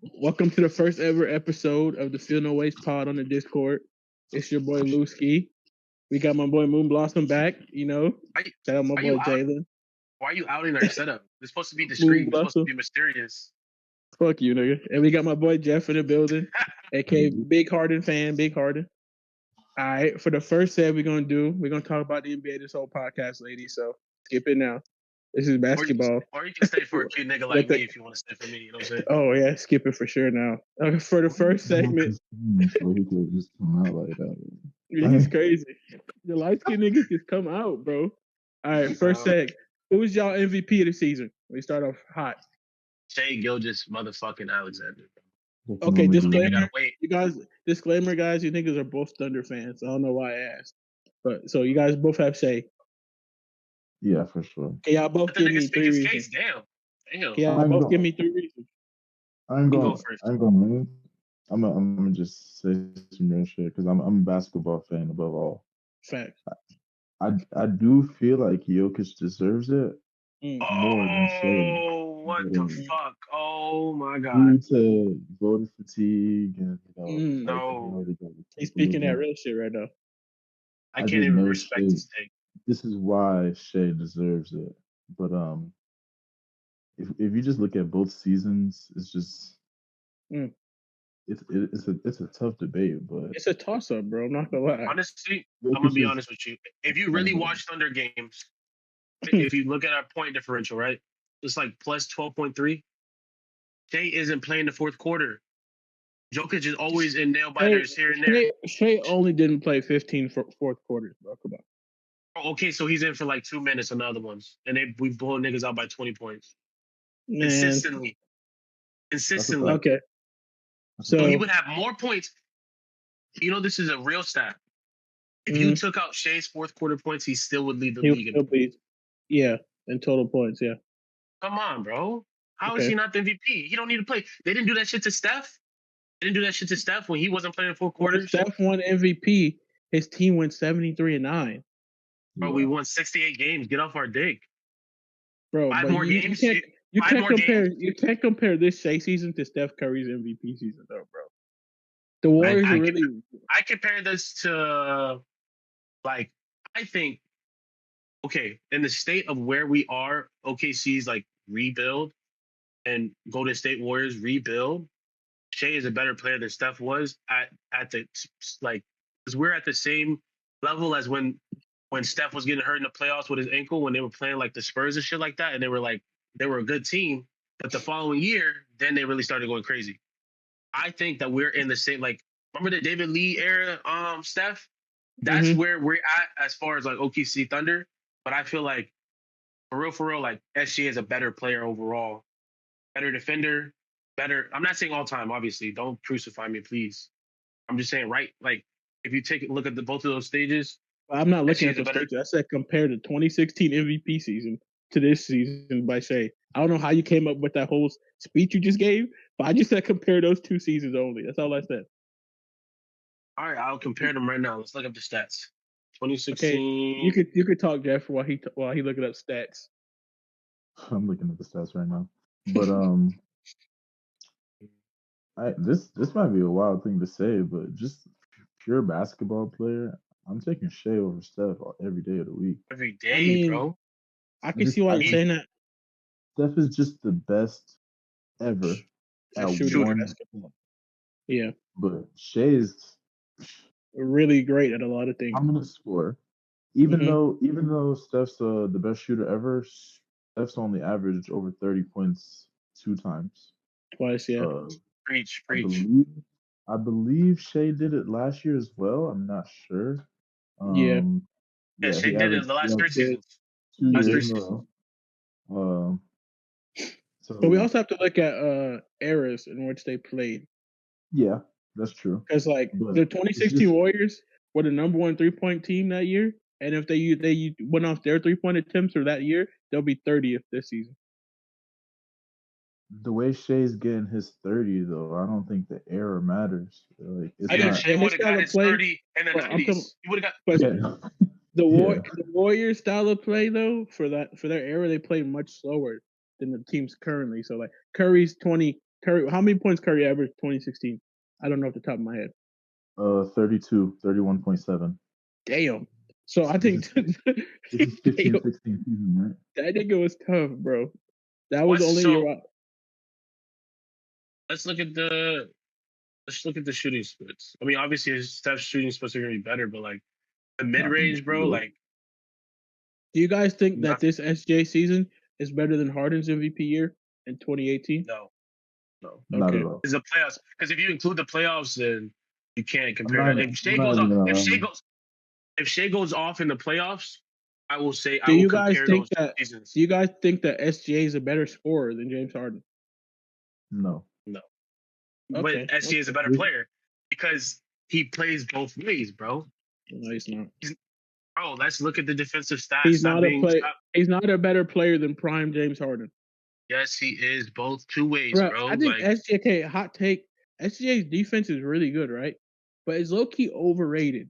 Welcome to the first ever episode of the Feel No Waste Pod on the Discord. It's your boy Lewski. We got my boy Moon Blossom back. Shout out my boy Jalen. Why are you outing our setup? It's supposed to be discreet. It's supposed to be mysterious. Fuck you, nigga. And we got my boy Jeff in the building, aka Big Harden fan, Big Harden. All right, for the first set we're gonna talk about the NBA this whole podcast, ladies. So skip it now. This is basketball. Or you can stay for a cute nigga like me if you want to stay for me. You know what I'm saying? Oh yeah, skip it for sure now. For the first segment, so he could just come out like that. He's crazy. The light skinned niggas just come out, bro. All right, first seg. Who's y'all MVP of the season? We start off hot. Shai Gilgeous motherfucking Alexander. Okay, disclaimer. You guys, disclaimer, guys. You niggas are both Thunder fans. I don't know why I asked, but so you guys both have Shai. Yeah, for sure. Can y'all both give me 3 reasons? Damn. Can y'all both give me 3 reasons? I'm going to I'm gonna just say some real shit because I'm a basketball fan above all. Fact. I do feel like Jokic deserves it more than Shai. Oh, what the fuck? Oh my god. Due to voter fatigue and no. He's speaking that real shit right now. I can't even respect his take. This is why Shai deserves it. But if you just look at both seasons, it's just it's a tough debate, but it's a toss up, bro. I'm not gonna lie. Honestly, I'm gonna be honest with you. If you really watch Thunder games, if you look at our point differential, right, it's like plus 12.3. Shai isn't playing the fourth quarter. Jokic is always in nail biters here and there. Shai only didn't play 15 fourth quarters, bro. Come on. Okay, so he's in for like 2 minutes on the other ones, and we blow niggas out by 20 points. Man. Consistently. Okay. So he would have more points. You know, this is a real stat. If you took out Shai's fourth quarter points, he still would lead the league. In total points, yeah. Come on, bro. How is he not the MVP? He don't need to play. They didn't do that shit to Steph. They didn't do that shit to Steph when he wasn't playing 4 quarters. Steph won MVP. His team went 73-9. Bro, we won 68 games. Get off our dick. Bro, 5 more games. You can't compare this Shai season to Steph Curry's MVP season, though, bro. The Warriors are really. I compare this to, like, I think, okay, in the state of where we are, OKC's like rebuild, and Golden State Warriors rebuild. Shai is a better player than Steph was at the like, because we're at the same level as when Steph was getting hurt in the playoffs with his ankle when they were playing like the Spurs and shit like that, and they were a good team, but the following year, then they really started going crazy. I think that we're in the same, like, remember the David Lee era, Steph? That's where we're at as far as like OKC Thunder. But I feel like for real, like SGA is a better player overall, better defender, better. I'm not saying all time, obviously. Don't crucify me, please. I'm just saying, right? Like, if you take a look at both of those stages. I'm not looking at the stages. I said compare the 2016 MVP season to this season by Shai. I don't know how you came up with that whole speech you just gave, but I just said compare those 2 seasons only. That's all I said. All right, I'll compare them right now. Let's look up the stats. 2016. Okay, you could talk, Jeff, while he looking up stats. I'm looking at the stats right now, but this might be a wild thing to say, but just pure basketball player, I'm taking Shai over Steph every day of the week. Every day, bro. I can see why you're saying that. Steph is just the best ever at one basketball. Yeah. But Shai is really great at a lot of things. I'm gonna score. Even though Steph's the best shooter ever, Steph's only averaged over 30 points 2 times. Twice, yeah. Preach. I believe Shai did it last year as well. I'm not sure. Yeah, Shai did it the last 3 seasons. 2 years in a row. But we also have to look at eras in which they played. Yeah, that's true. Because the 2016 Warriors were the number 1 3-point team that year, and if they went off their 3-point attempts for that year, they'll be 30th this season. The way Shai's getting his 30, though, I don't think the era matters. Like, Shai would have got his 30 in the 90s. He would have got. The Warriors style of play, though, for their era, they play much slower than the teams currently. So like Curry's 20 Curry. How many points Curry averaged 2016? I don't know off the top of my head. 31.7. Damn. So I think This is 15-16 season, right? that nigga was tough, bro. That was the only year. Let's look at the shooting splits. I mean, obviously Steph's shooting splits are gonna be better, but like the mid range, bro, like. Do you guys think that this SJ season is better than Harden's MVP year in 2018? No. Not at all. It's the playoffs. Because if you include the playoffs, then you can't compare that. If Shea goes off in the playoffs, I will say I will compare those seasons. Do you guys think that SGA is a better scorer than James Harden? No. But SGA is a better player because he plays both ways, bro. No, he's not. Bro, let's look at the defensive stats. He's not a better player than prime James Harden. Yes, he is both two ways, bro. I think SGA, hot take, SGA's defense is really good, right? But it's low-key overrated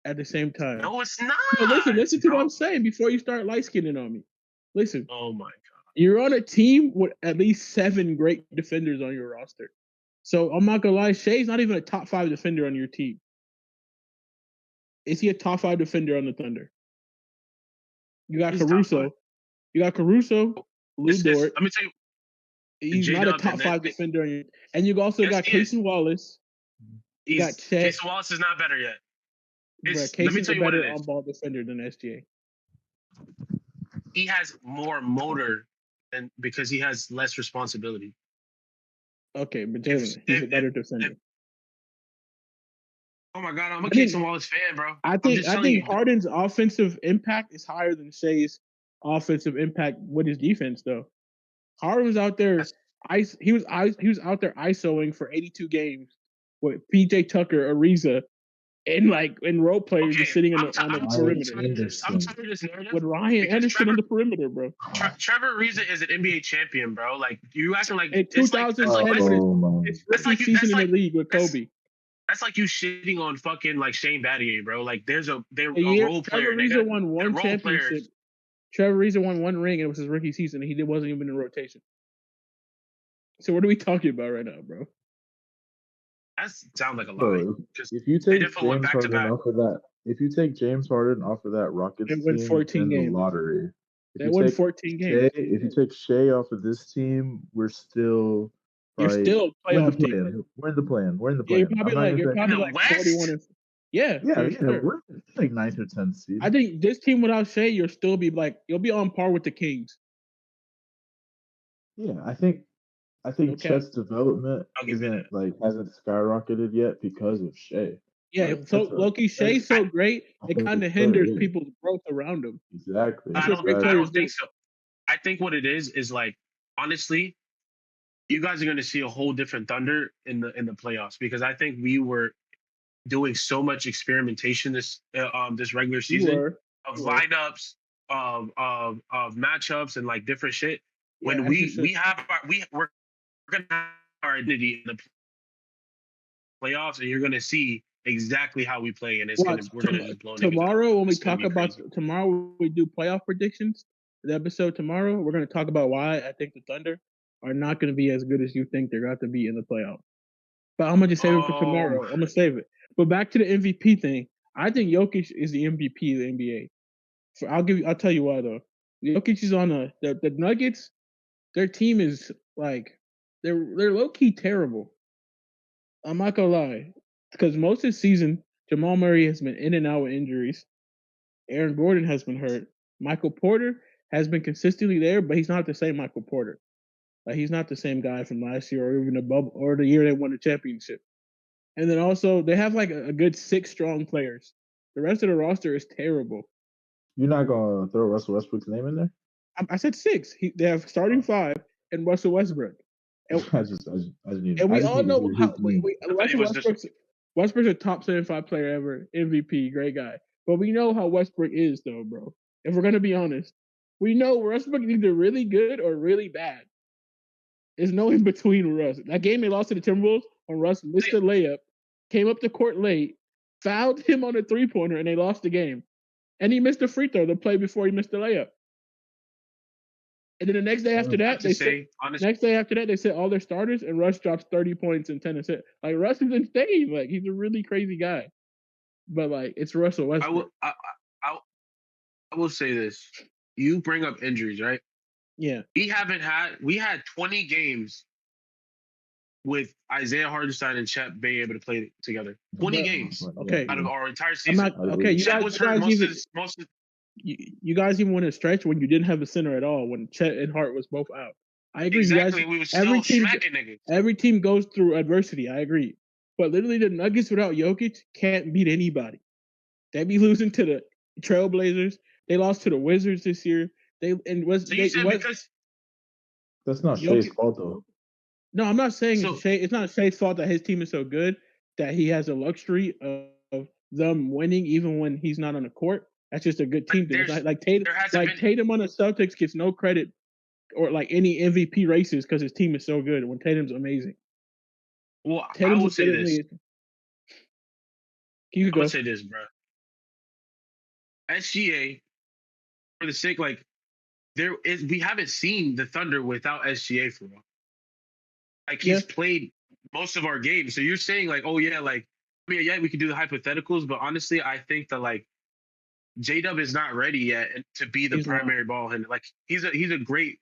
at the same time. No, it's not. No, listen to what I'm saying before you start light-skinning on me. Listen. Oh, my God. You're on a team with at least 7 great defenders on your roster. So I'm not going to lie, Shea's not even a top 5 defender on your team. Is he a top 5 defender on the Thunder? You got Caruso. Lou Dort. Let me tell you. He's not a top 5 defender on your team. And you also got Cason Wallace. You got Chet. Cason Wallace is not better yet. Casey's a better on-ball defender than SGA. He has more motor because he has less responsibility. Okay, but Jalen, he's a better defender. Oh my God, I'm a Cason Wallace fan, bro. I think Harden's offensive impact is higher than Shea's offensive impact with his defense, though. Harden was out there. He was out there ISOing for 82 games with PJ Tucker, Ariza, and role players just sitting on the perimeter. I'm tired of this narrative. With Ryan Anderson on the perimeter, bro. Trevor Ariza is an NBA champion, bro. Like you acting like in 2007, his rookie season in the league with Kobe. That's like you shitting on fucking like Shane Battier, bro. Like they're a role player. Trevor Ariza won one championship. Trevor Ariza won 1 ring, and it was his rookie season, and he wasn't even in rotation. So what are we talking about right now, bro? That sounds like a lie. If you take James Harden off of that, Rockets team, win 14 games. The lottery. They won 14 games. If you take Shea off of this team, we're still. You're still playoff team. We're in the plan. Yeah, you're probably like 41. Yeah, sure. We're like 9th or 10th seed. I think this team without Shea, you'll be on par with the Kings. Yeah, I think Chet's development hasn't skyrocketed yet because of Shea. Yeah, Loki Shea's so great, it kind of hinders people's growth around him. Exactly. I don't think so. I think what it is like honestly, you guys are going to see a whole different Thunder in the playoffs because I think we were doing so much experimentation this regular season of lineups, of matchups, and like different shit. When we're gonna have our identity in the playoffs, and you're gonna see exactly how we play, and we're gonna just blow tomorrow. When we talk about tomorrow, we do playoff predictions. The episode tomorrow, we're gonna talk about why I think the Thunder are not going to be as good as you think they're going to be in the playoffs. But I'm going to just save it for tomorrow. I'm going to save it. But back to the MVP thing. I think Jokic is the MVP of the NBA. I'll tell you why though. Jokic is on the Nuggets. Their team is like they're low key terrible. I'm not gonna lie, because most of the season Jamal Murray has been in and out with injuries. Aaron Gordon has been hurt. Michael Porter has been consistently there, but he's not the same Michael Porter. He's not the same guy from last year or even the year they won the championship. And then also they have like a good 6 strong players. The rest of the roster is terrible. You're not gonna throw Russell Westbrook's name in there? I said 6. They have starting 5 and Russell Westbrook. And, we all know how Westbrook's a top 75 player ever, MVP, great guy. But we know how Westbrook is though, bro. If we're gonna be honest, we know Westbrook is either really good or really bad. There's no in between with Russ. That game they lost to the Timberwolves when Russ missed a layup, came up to court late, fouled him on a 3-pointer, and they lost the game. And he missed a free throw the play before he missed the layup. And then the next day after that, they said all their starters, and Russ drops 30 points and 10 assists. Like Russ is insane. Like he's a really crazy guy. But like it's Russell Westbrook. I will say this. You bring up injuries, right? Yeah. We had 20 games with Isaiah Hartenstein and Chet being able to play together. 20 games. Okay. Out of our entire season. Chet was hurt you guys even went a stretch when you didn't have a center at all, when Chet and Hart was both out. I agree. Exactly. We were still smacking niggas. Every team goes through adversity. I agree. But literally, the Nuggets without Jokic can't beat anybody. They be losing to the Trailblazers. They lost to the Wizards this year. That's not Shai's fault, though. No, I'm not saying it's not Shai's fault that his team is so good that he has a luxury of them winning even when he's not on the court. That's just a good team. Tatum on the Celtics gets no credit or like any MVP races because his team is so good when Tatum's amazing. Well, I will say this. I'm gonna say this, bro. SGA, for the sake, like, we haven't seen the Thunder without SGA for a while. Like, he's played most of our games. So you're saying, like, oh, yeah, like, I mean, yeah, we could do the hypotheticals, but honestly, I think that, like, J-Dub is not ready yet to be the primary ball handler. Like, he's a great,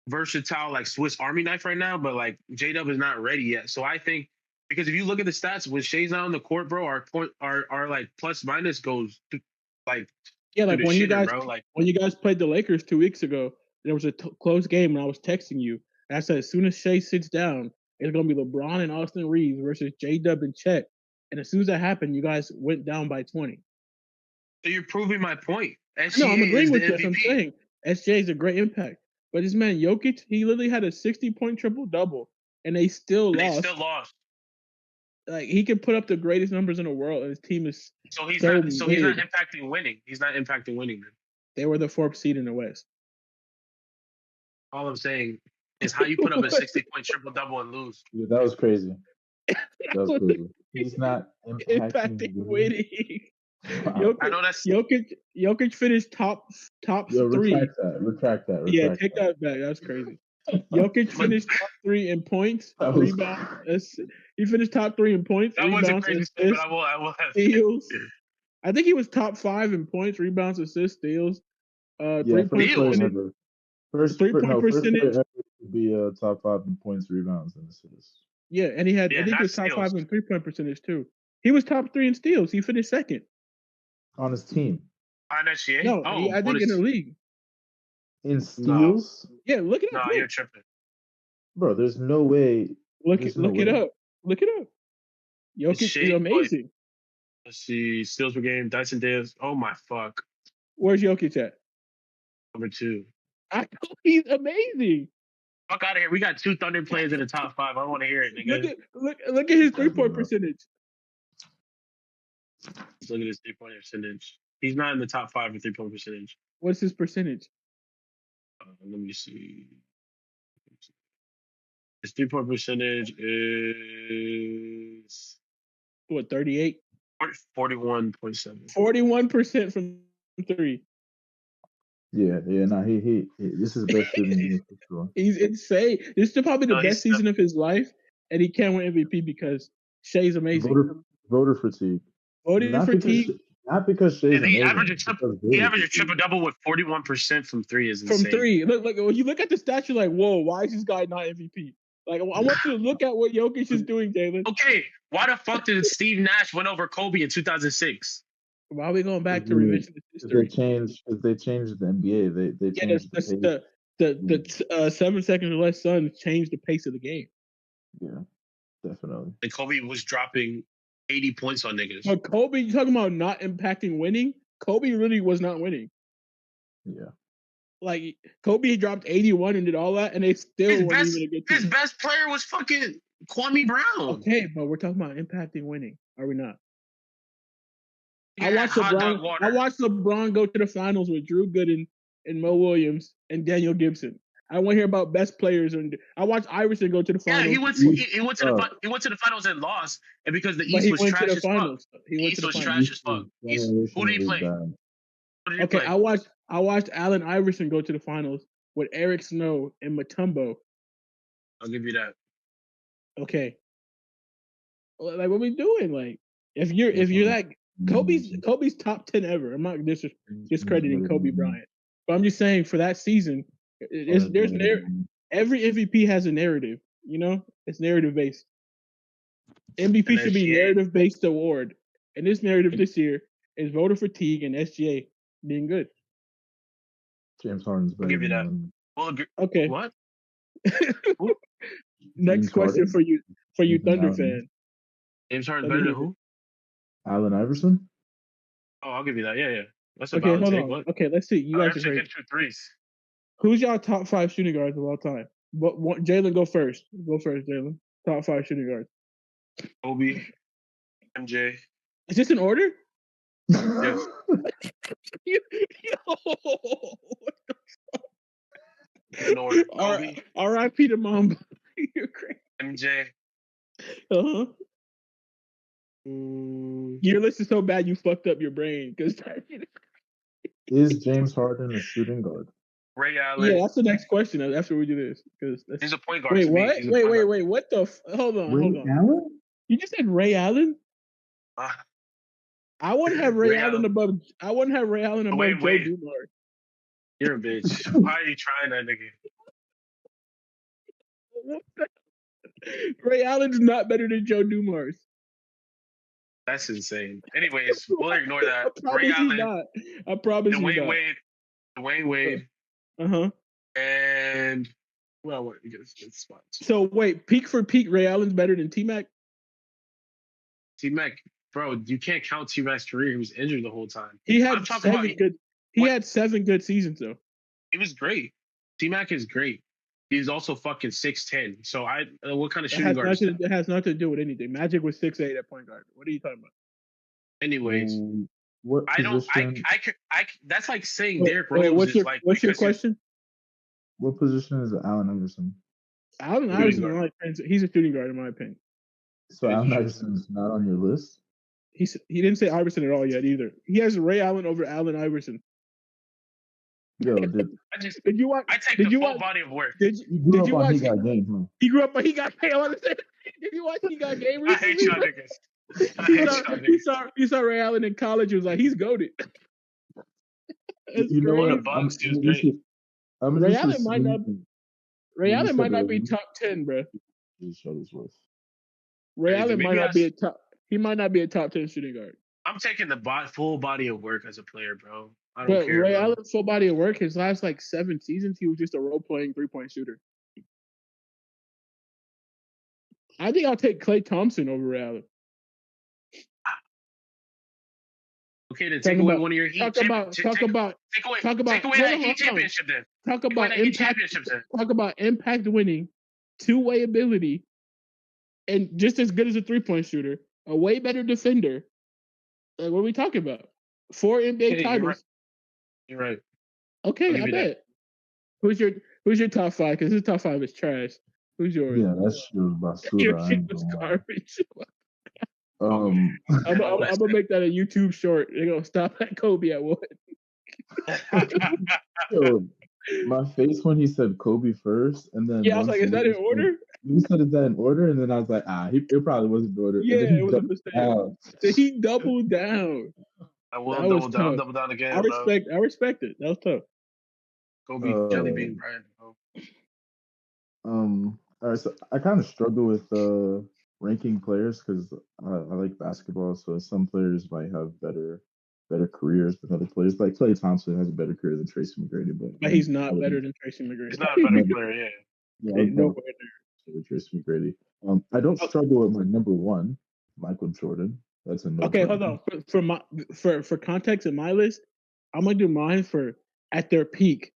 versatile, like, Swiss Army knife right now, but, like, J-Dub is not ready yet. So I think, because if you look at the stats, when Shai's not on the court, bro, our like, plus-minus goes to, like, like when you guys played the Lakers 2 weeks ago, there was a close game and I was texting you. And I said, as soon as Shai sits down, it's going to be LeBron and Austin Reeves versus J-Dub and Chet. And as soon as that happened, you guys went down by 20. So you're proving my point. No, I'm agreeing with you. I'm saying SGA is a great impact. But this man, Jokic, he literally had a 60-point triple-double, and they still lost. Like, he can put up the greatest numbers in the world, and his team is he's not impacting winning. He's not impacting winning, man. They were the 4th seed in the West. All I'm saying is how you put up a 60-point triple-double and lose. Yeah, that was crazy. He's not impacting winning. Wow. I know that's Jokic finished top 3. Retract that. Yeah, take that back. That's crazy. Jokic finished top 3 in points, rebounds. He finished top 3 in points, rebounds, assists, but I will have steals. I think he was top 5 in points, rebounds, assists, steals. 3-point percentage. First 3-point percentage would be top 5 in points, rebounds, and assists. Yeah, and I think he was top 5 in 3-point percentage too. He was top 3 in steals. He finished 2nd on his team. On SGA? No, I think in the league. In steals? No. Yeah, look it up. No, you're tripping. Bro, there's no way. Look it up. Look it up. Jokic is amazing. Let's see. Steals per game. Dyson Davis. Oh, my fuck. Where's Jokic at? Number 2. I know he's amazing. Fuck out of here. We got 2 Thunder players in the top 5. I want to hear it, nigga. Look at his 3-point percentage. Let's look at his 3-point percentage. He's not in the top 5 for 3-point percentage. What's his percentage? Let me see. His 3-point percentage is what, 38? 41.7. 41% from 3. Yeah. No, he this is the best shooting for sure. He's insane. This is probably the best season of his life, and he can't win MVP because Shai's amazing. Voter fatigue. Voter fatigue. Not because Shai's amazing. He averaged a triple-double with 41% from 3 is insane. From 3. Look, when you look at the stats, you're like, whoa, why is this guy not MVP? Like, I want you to look at what Jokic is doing, Jalen. Okay, why the fuck did Steve Nash win over Kobe in 2006? Why are we going back to revisionist history? They changed the NBA. They changed the 7 seconds or less Suns changed the pace of the game. Yeah, definitely. And Kobe was dropping 80 points on niggas. But Kobe, you talking about not impacting winning? Kobe really was not winning. Yeah. Like, Kobe dropped 81 and did all that, and they still weren't even a good team. His best player was fucking Kwame Brown. Okay, but we're talking about impacting winning. Are we not? Yeah, I watched LeBron go to the finals with Drew Gooden and Mo Williams and Daniel Gibson. I want to hear about best players. And I watched Iverson go to the finals. Yeah, he went to the finals and lost, and because the East was trash as fuck. The East was trash as fuck. Who did he play? Okay, I watched Allen Iverson go to the finals with Eric Snow and Mutombo. I'll give you that. Okay. Like, what we doing? Like, if you're like Kobe's top 10 ever. I'm not discrediting Kobe Bryant, but I'm just saying for that season, every MVP has a narrative. You know, it's narrative based. MVP should be narrative based award, and this narrative this year is voter fatigue and SGA being good. James Harden's better. I'll give you that. Well, okay. What? Next James question Harden? for you Thunder fan. James Harden's better than who? Allen Iverson. Oh, I'll give you that. Yeah. That's a okay. valid Hold take. on. What? Okay, let's see. You guys are taking 2 threes. Who's y'all top 5 shooting guards of all time? But Jalen, go first. Go first, Jalen. Top 5 shooting guards. Kobe, MJ. Is this in order? Yes. Yo, what the fuck? In order. Kobe. R.I.P. to Mamba. You're crazy. MJ. Uh-huh. Your list is so bad you fucked up your brain. Is James Harden a shooting guard? Ray Allen. Yeah, that's the next question after we do this. He's a point guard. Wait, what? Wait. What the? Hold on. Allen? You just said Ray Allen? I wouldn't have Ray Allen above. I wouldn't have Ray Allen above Joe Dumars. You're a bitch. Why are you trying that nigga? Ray Allen's not better than Joe Dumars. That's insane. Anyways, we'll ignore that. Ray Allen. I promise you not. Dwayne Wade. Uh-huh. And well, what you get good spots. So wait, peak for peak, Ray Allen's better than T-Mac? T-Mac, bro, you can't count T-Mac's career. He was injured the whole time. He had 7 good. He had 7 good seasons though. He was great. T-Mac is great. He's also fucking 6'10". So what kind of shooting guard is that? It has nothing to do with anything. Magic was 6'8" at point guard. What are you talking about? Anyways, what position? I that's like saying Derrick Rose is like. What's your question? What position is Allen Iverson? Allen Iverson, in my opinion, he's a shooting guard in my opinion. So Allen Iverson's not on your list? He didn't say Iverson at all yet either. He has Ray Allen over Allen Iverson. Yo, did you watch? I take the full body of work. Did you watch? He Got Game, huh? He grew up, but he got game. Did you watch? He Got Game recently? I hate y'all niggas. He saw Ray Allen in college. He was like, he's goated. You know what? Ray Allen might not be top 10, bro. Ray Allen might not be a top. He might not be a top 10 shooting guard. I'm taking the full body of work as a player, bro. I don't care. Ray Allen's full body of work, his last 7 seasons, he was just a role-playing 3-point shooter. I think I'll take Klay Thompson over Ray Allen. Okay, then take away one of your Heat championships. Take away that Heat championship then. Talk about impact winning, two-way ability, and just as good as a 3-point shooter, a way better defender. Like, what are we talking about? 4 NBA titles. You're right. Okay, I bet. Who's your top 5? Because his top 5 is trash. Who's yours? Yeah, that's true. Your shit was garbage. I'm gonna make that a YouTube short. They're gonna stop at Kobe at what? Yo, my face when he said Kobe first, and then I was like, "Is that in order?" You said, "Is that in order?" And then I was like, it probably wasn't in order. Yeah, it was a mistake. He doubled down. I will double down again. I respect it. That was tough. Kobe, Jelly Bean Bryant. All right, so I kind of struggle with ranking players because I like basketball. So some players might have better careers than other players. Like Klay Thompson has a better career than Tracy McGrady, but he's not better than Tracy McGrady. He's not a better player, no way there. Tracy McGrady. I don't struggle with my number 1, Michael Jordan. That's a no. Okay, hold on. For context in my list, I'm gonna do mine for at their peak.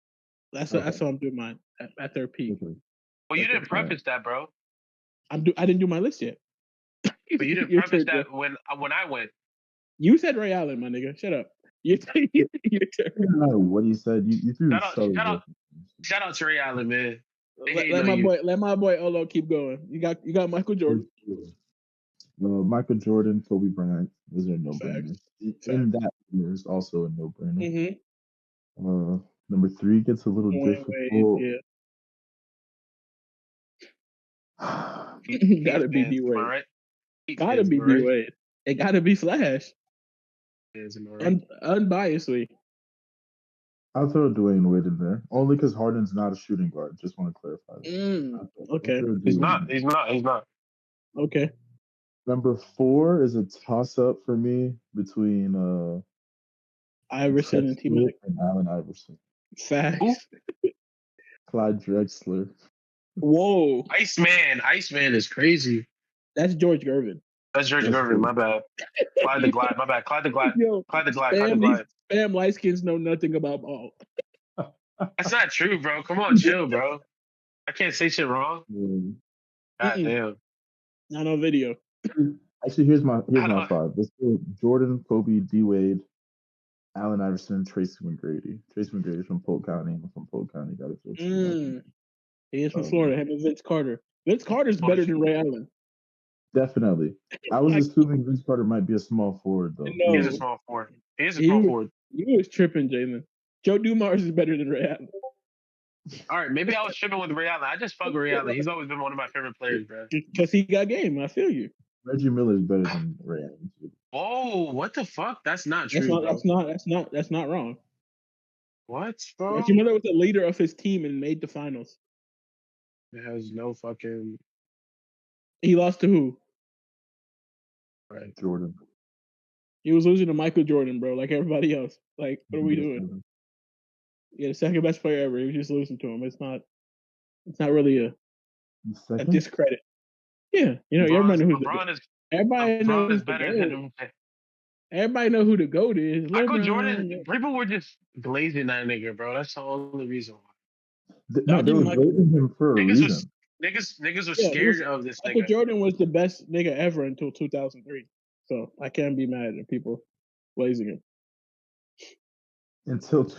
That's what I'm doing mine at their peak. Okay. Well, you didn't preface that, bro. I didn't do my list yet. But you didn't preface that when I went. You said Ray Allen, my nigga. Shut up. Your turn. I don't know what he said. You threw shout out to Ray Allen, man. Let my boy Olo keep going. You got Michael Jordan. Michael Jordan, Kobe Bryant. Those are no-brainers. And that is also a no-brainer. Mm-hmm. Number 3 gets a little Dwayne Wade, difficult. yeah. Heat Gotta be fans, D am I Wade. right? Heat Gotta fans, be am I D right? Wade. It gotta be Flash. Fans, am I right? Unbiasedly. I'll throw Dwayne Wade in there only because Harden's not a shooting guard. Just want to clarify that. I'll Okay. throw He's D-Wade not. in there. He's not. He's not. Okay. Number 4 is a toss-up for me between Iverson and Drexler T-Mac. and Allen Iverson. Facts. Clyde Drexler. Whoa. Iceman is crazy. That's George Gervin. That's George That's Gervin. My bad. Clyde the Glide. My bad. Clyde the Glide. Yo, Clyde the Glide. Clyde the Glide. spam light skins know nothing about ball. That's not true, bro. Come on, chill, bro. I can't say shit wrong. God damn. Not on video. Actually, here's my I don't- 5. Let's go Jordan, Kobe, D Wade, Allen Iverson, Tracy McGrady. Tracy McGrady from Polk County. I'm from Polk County. Got to He is from Florida. Him and Vince Carter. Vince Carter's better than Ray Allen. Definitely. I was assuming Vince Carter might be a small forward though. No. He is a small forward. He is a small forward. You was tripping, Jalen. Joe Dumars is better than Ray Allen. All right, maybe I was tripping with Ray Allen. I just fuck with Ray Allen. He's always been one of my favorite players, bro. Because he got game. I feel you. Reggie Miller is better than Ray Allen too. Whoa, what the fuck? That's not true, bro. That's not wrong. What, bro? Reggie Miller was the leader of his team and made the finals. It has no fucking. He lost to who? Right. Jordan. He was losing to Michael Jordan, bro, like everybody else. Like, what are we doing? Yeah, the second best player ever. He was just losing to him. It's not really a discredit. Yeah, everybody knows everybody knows better than him. Everybody know who the GOAT is. Michael Jordan. People were just glazing that nigga, bro. That's the only reason why. No, they were glazing him for a reason. Niggas were scared of this Michael nigga. Jordan was the best nigga ever until 2003. So I can't be mad at people glazing him. Until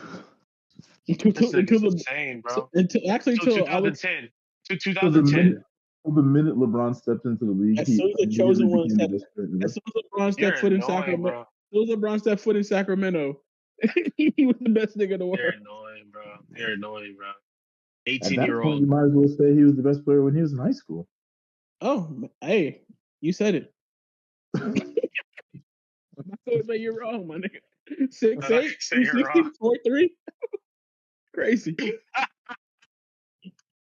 insane, bro. Until 2010. To 2010. The minute LeBron stepped into the league, as soon as the chosen one stepped, as soon as LeBron stepped foot in Sacramento, bro. as soon as LeBron stepped foot in Sacramento, he was the best nigga in the world. You're annoying, bro. 18-year-old. You might as well say he was the best player when he was in high school. Oh, hey, you said it. I'm not gonna say you're wrong, my nigga. 6'8", 260, 4'3". Crazy.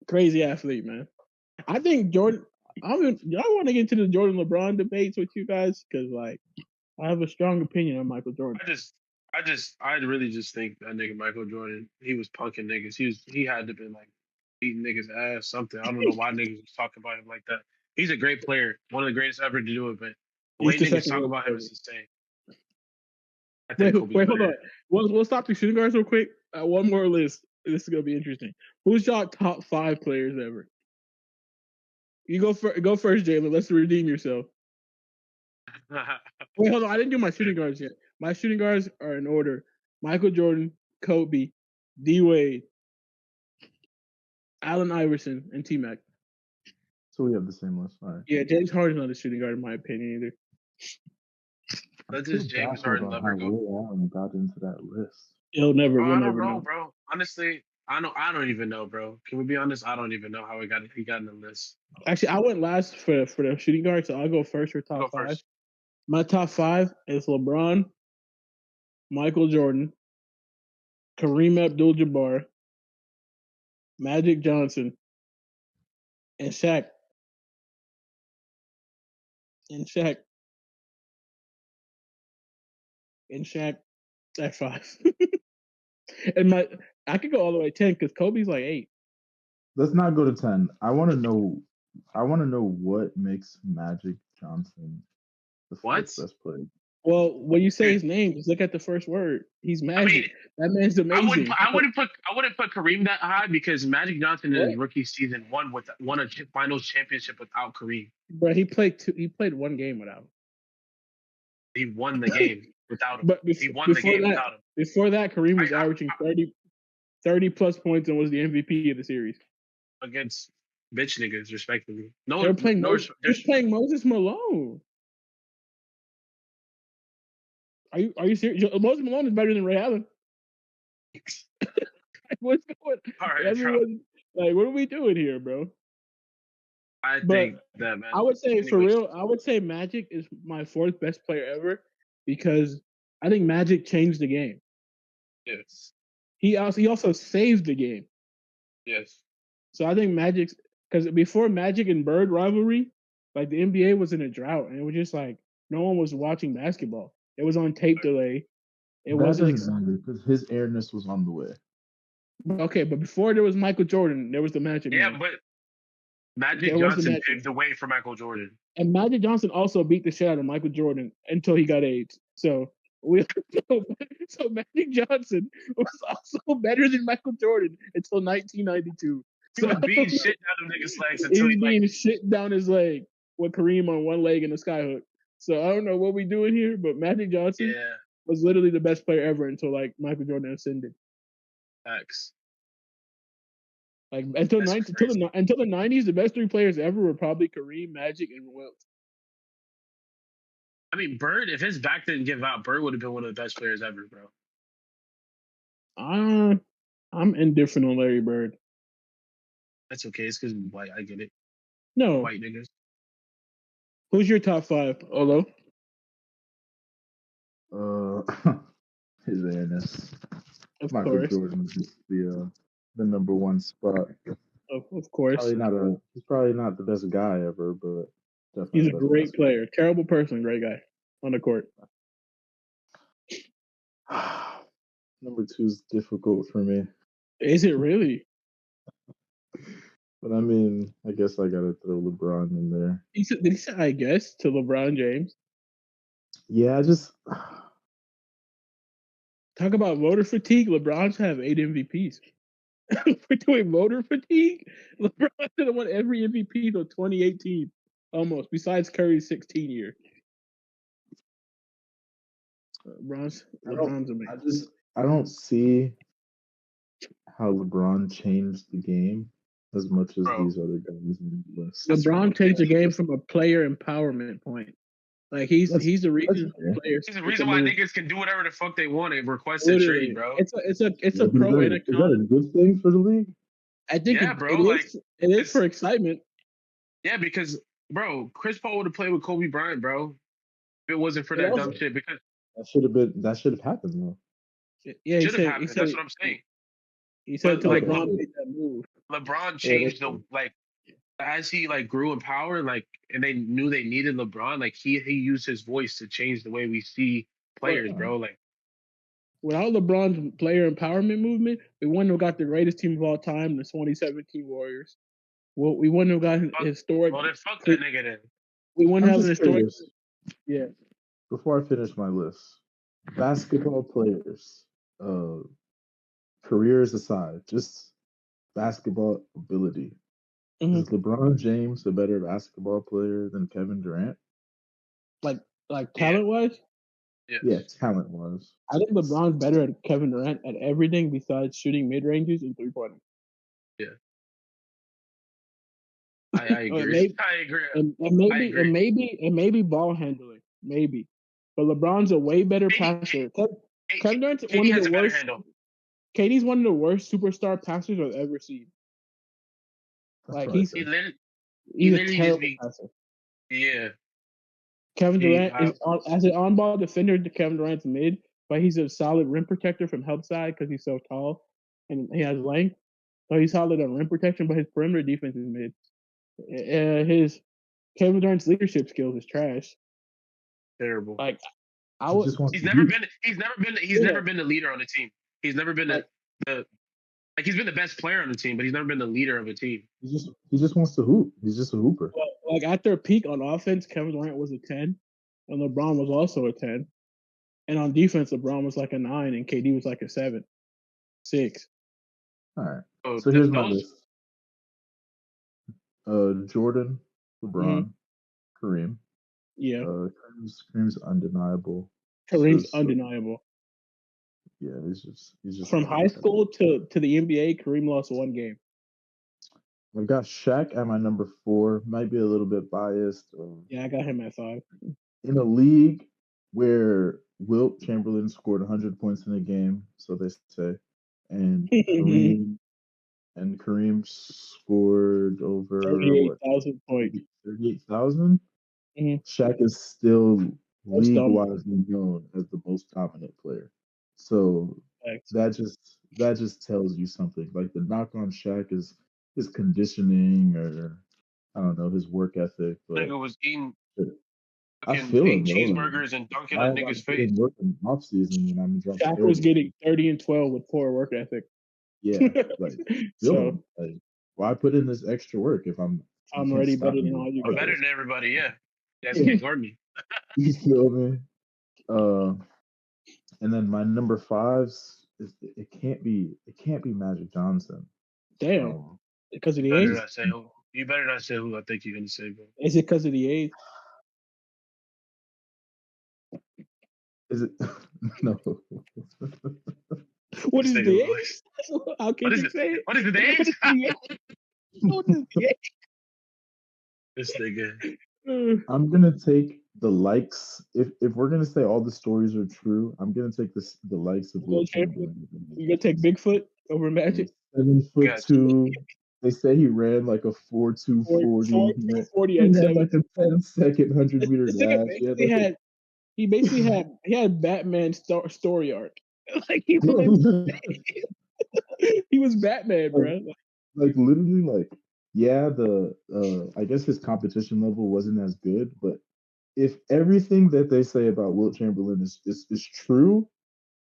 Crazy athlete, man. I think Jordan. I want to get into the Jordan LeBron debates with you guys because, like, I have a strong opinion on Michael Jordan. I really just think that nigga Michael Jordan, he was punking niggas. He had to been like beating niggas ass, something. I don't know why niggas was talking about him like that. He's a great player, one of the greatest ever to do it, but the way niggas talk about him is insane. Wait, hold on. We'll stop the shooting guards real quick. One more list. This is gonna be interesting. Who's y'all top 5 players ever? You go first, Jalen. Let's redeem yourself. Wait, hold on. I didn't do my shooting guards yet. My shooting guards are in order: Michael Jordan, Kobe, D Wade, Allen Iverson, and T-Mac. So we have the same list. All right. Yeah, James Harden's not a shooting guard in my opinion either. Let this James Harden lover go. Ray Allen got into that list. He'll never. I don't know, bro. Honestly, I don't even know, bro. Can we be honest? I don't even know how he got in the list. Actually, I went last for the shooting guard, so I'll go first for top 5. First. My top 5 is LeBron, Michael Jordan, Kareem Abdul-Jabbar, Magic Johnson, and Shaq. And Shaq at 5. And I could go all the way 10 because Kobe's like 8. Let's not go to 10. I want to know what makes Magic Johnson the best player. Well, when you say his name, just look at the first word. He's Magic. That man's amazing. I wouldn't put Kareem that high because Magic Johnson in his rookie season won a finals championship without Kareem. But he played one game without him. He won the game without him. But without him. Before that, Kareem was averaging 30 plus points and was the MVP of the series. Against bitch niggas, respectively. They're playing Moses Malone. Are you serious? Moses Malone is better than Ray Allen. What's going? All right, bro. Everyone, like, what are we doing here, bro? I But think that man. I would say, for anyways, real, I would say Magic is my fourth best player ever because I think Magic changed the game. Yes. He also saved the game. Yes. So I think Magic's because before Magic and Bird rivalry, like the NBA was in a drought and it was just like no one was watching basketball. It was on tape delay. It That wasn't doesn't matter because his airness was on the way. okay, but before there was Michael Jordan, there was the Magic Yeah, Man. but Magic There was the Johnson Magic. paved the way for Michael Jordan. And Magic Johnson also beat the shit out of Michael Jordan until he got AIDS. So so Magic Johnson was also better than Michael Jordan until 1992. He So was beating shit down of niggas' legs until he's he being shit down his leg with Kareem on one leg and a skyhook. So I don't know what we doing here, but Magic Johnson yeah, was literally the best player ever until like Michael Jordan ascended. facts. Like until That's crazy. until the 90s, the best three players ever were probably Kareem, Magic, and Wilt. I mean, Bird, if his back didn't give out, Bird would have been one of the best players ever, bro. I'm indifferent on Larry Bird. That's okay. It's because white. I get it. No. White niggas. Who's your top five, Olo? His airness. Of Michael course. Jordan is the number one spot. Of course. He's probably not the best guy ever, but definitely He's a the best great basketball. player. Terrible person, great guy on the court. Number two is difficult for me. Is it really? But I mean, I guess I gotta throw LeBron in there. Did he say I guess to LeBron James? Yeah, I just Talk about voter fatigue. LeBron's have 8 MVPs. We're doing voter fatigue. LeBron should have won every MVP till 2018, almost. Besides Curry's 16 year. LeBron's amazing. I don't see how LeBron changed the game as much as Bro. these other guys in the list. LeBron changed the game from a player empowerment point. Like he's the reason players. He's the reason why niggas can do whatever the fuck they want and request a Literally, trade, bro. It's a pro and a con. Is that a good thing for the league? I think Yeah, bro, it is for excitement. Yeah, because bro, Chris Paul would have played with Kobe Bryant, bro. If it wasn't for that dumb shit, because that should have happened though. Yeah, should have happened. That's what I'm saying. He said until like, LeBron made that move. LeBron changed as he like grew in power, like, and they knew they needed LeBron. Like he used his voice to change the way we see players, bro. Like without LeBron's player empowerment movement, we wouldn't have got the greatest team of all time, the 2017 Warriors. Well, we wouldn't have got historic. Well, then fuck that nigga then. We wouldn't have an historic. Yeah. Before I finish my list, basketball players, careers aside, just basketball ability. Mm-hmm. Is LeBron James a better basketball player than Kevin Durant? Like talent wise? Yes. Yeah, talent wise. I think LeBron's better at Kevin Durant at everything besides shooting mid ranges and 3-pointers. Yeah. I agree. I agree. And maybe ball handling. Maybe. But LeBron's a way better passer. Kevin Durant's one of the worst. KD's one of the worst superstar passers I've ever seen. Like he's a terrible passer. Yeah. Kevin Durant as an on-ball defender to Kevin Durant's mid, but he's a solid rim protector from help side because he's so tall and he has length. So he's solid on rim protection, but his perimeter defense is mid. His Kevin Durant's leadership skills is trash. Terrible. Like he's never been the leader on the team. He's never been he's been the best player on the team, but he's never been the leader of a team. He just wants to hoop. He's just a hooper. Well, like at their peak on offense, Kevin Durant was a 10, and LeBron was also a 10. And on defense, LeBron was like a 9, and KD was like a 7, 6. All right. So here's my list. Jordan, LeBron, Kareem. Yeah. Kareem's undeniable. Kareem's undeniable. Yeah, he's just from high school to the NBA, Kareem lost 1 game. I've got Shaq at my number 4. Might be a little bit biased. Yeah, I got him at 5. In a league where Wilt Chamberlain scored 100 points in a game, so they say, and Kareem scored over 38,000 points. 38,000. Mm-hmm. Shaq is still Most league-wise known as the most dominant player. So Thanks. that just tells you something. Like the knock on Shaq is his conditioning or I don't know his work ethic, but Nigga was eating I fucking feel him, eating bro. Like, cheeseburgers and dunking why on am I niggas' face. putting work in off season when I'm drunk Shaq was 30? getting 30 and 12 with poor work ethic. Yeah, like feel So him. Like, why put in this extra work if you I'm can't already stop better me than all you I'm guys. better than everybody, yeah. You guys can't guard me. You feel me? And then my number fives is it can't be Magic Johnson. Damn. Um, Because of the You better age? not say who. You better not say who I think you're gonna say, bro. Is it because of the age? is it no? What This is nigga the voice. age? How can What is you it? say it? What is it? The What age? is the age? What is the age? This nigga. I'm gonna take the likes. If we're gonna say all the stories are true, I'm gonna take the likes of Will Chamberlain. You gonna take Bigfoot over Magic? 7'2". Got you. They say he ran like a 4.240. 40 He and had 7. like a 10-second 100-meter This nigga dash. basically had Batman story arc. Like he was Batman, bro. like literally like yeah the I guess his competition level wasn't as good, but if everything that they say about Wilt Chamberlain is true,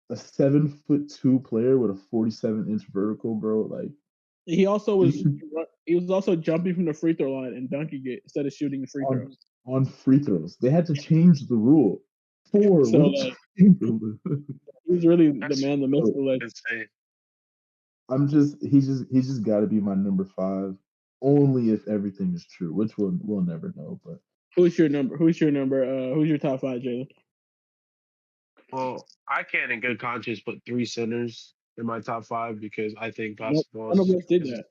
a 7'2" player with a 47-inch vertical, bro, like He was also jumping from the free throw line and dunking it instead of shooting the free on throws. on free throws. They had to change the rule for So Wilt Chamberlain. he was really the That's man, the myth, the legend. insane. He's just got to be my number five, only if everything is true, which we'll never know. But Who's your number? Who's your top five, Jalen? Well, I can't in good conscience put three centers in my top five because I think None basketball of us did that.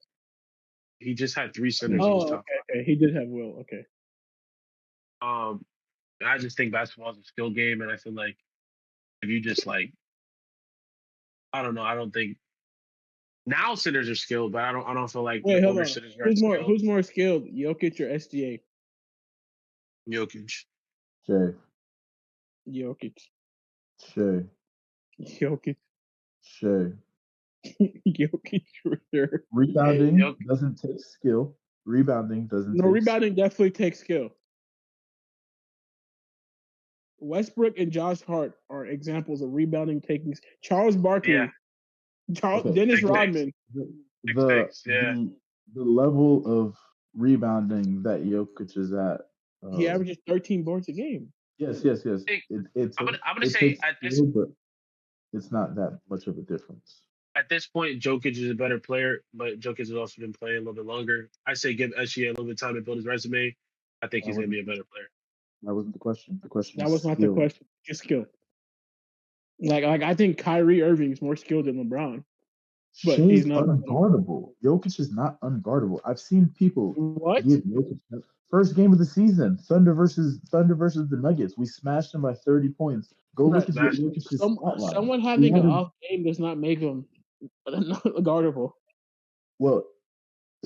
he just had three centers in his Oh, top okay. He did have Will. Okay. five. And I just think basketball is a skill game, and I feel like if you just like, I don't know, I don't think now centers are skilled, but I don't feel like Wait, the hold older on. centers are skilled. Who's more skilled, Jokic or SGA? Jokic. Shay, Jokic. Shay, Jokic. Shay. Jokic for sure. Rebounding Jokic. doesn't take skill. Rebounding doesn't No, take rebounding definitely takes skill. Westbrook and Josh Hart are examples of rebounding taking. Charles Barkley, Yeah. Okay. Dennis Big Rodman. the Big the stakes. Yeah. the level of rebounding that Jokic is at. He averages 13 boards a game. Yes. I think I'm gonna say takes at this skill, but it's not that much of a difference. point, Jokic is a better player, but Jokic has also been playing a little bit longer. I say give SGA a little bit of time to build his resume. I think That he's gonna wasn't be a better player. that wasn't the question. The question That was was not the skill. question. Just skill. Like I think Kyrie Irving is more skilled than LeBron, but he's Shay's not. unguardable. Jokic is not unguardable. I've seen people What? give Jokic first game of the season, Thunder versus the Nuggets. We smashed them by 30 points. Go look at Jokic's stat line. Someone He having had an off game does not make him guardable. well,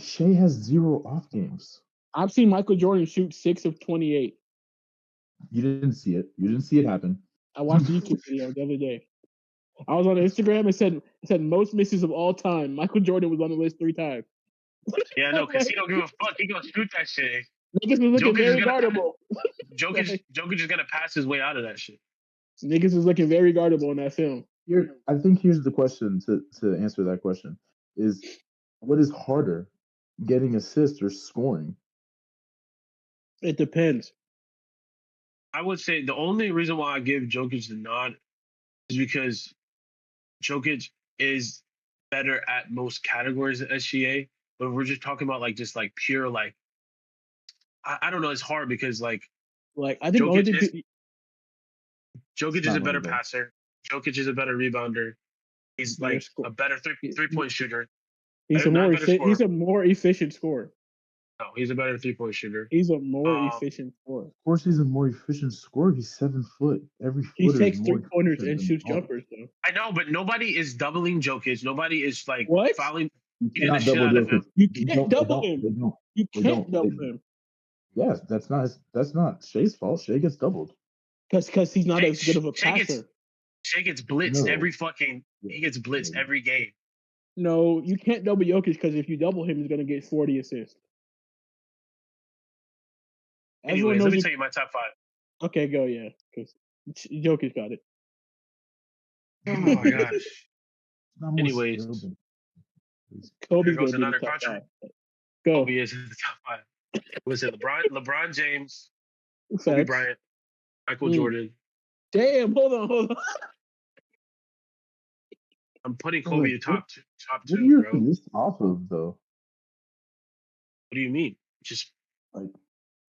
Shea has 0 off games. I've seen Michael Jordan shoot 6 of 28. You didn't see it. You didn't see it happen. I watched the YouTube video the other day. I was on Instagram and said most misses of all time. Michael Jordan was on the list 3 times. Yeah, no, because he don't give a fuck. He gonna shoot that shit. Niggas was looking Jokic very is gonna guardable. Jokic is gonna pass his way out of that shit. Niggas was looking very guardable in that film. I think here's the question to answer that question is what is harder, getting assists or scoring? It depends. I would say the only reason why I give Jokic the nod is because Jokic is better at most categories at SGA. But if we're just talking about like just like pure like I don't know, it's hard because like I think Jokic is a not better hard, though. passer. Jokic is a better rebounder. He's like a better three point shooter. He's a more efficient scorer. No, he's a better 3-point shooter. He's a more Um, efficient scorer. Of course, he's a more efficient scorer. He's 7 foot. Every He footer is takes more 3-pointers efficient and than shoots all. jumpers, though. I know, but nobody is doubling Jokic. Nobody is like What? fouling You beating the cannot shit double out of him. Jokic. You They can't don't. They double don't. him. They don't. You They can't don't. double They, him yes, that's not Shea's fault. Shea gets doubled. because he's not as good of a passer. Shea gets blitzed No. every fucking. Yeah, He gets blitzed yeah. every game. No, you can't double Jokic because if you double him, he's going to get 40 assists. Everyone Anyways, knows let me it. tell you my top 5. Okay, go, yeah, because Jokic got it. Oh my gosh. Not more Anyways, skill than- Kobe's here goes going to be the another top country. 5. Go. Kobe is in the top 5. Was it LeBron James, Kobe Facts. Bryant, Michael Jordan? Damn, hold on. I'm putting Oh, Kobe like, top what two, year bro. is What this off of though? do you mean? Just Like,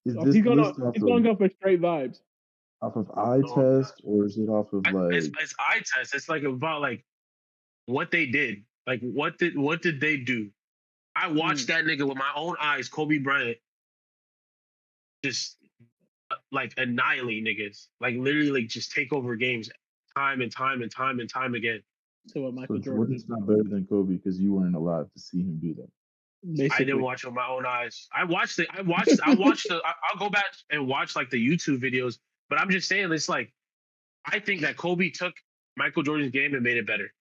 is Oh, this he's list going up for straight vibes. off of eye Oh, test or is it off of like? it's eye test. It's like about like what they did. Like what did they do? I watched that nigga with my own eyes, Kobe Bryant, just like annihilate niggas. Like literally like just take over games time and time and time and time again. So what So Michael Jordan Jordan's not better than Kobe because you weren't alive to see him do that. did, basically. I didn't watch it with my own eyes. I watched it. I'll go back and watch like the YouTube videos. But I'm just saying, it's like I think that Kobe took Michael Jordan's game and made it better.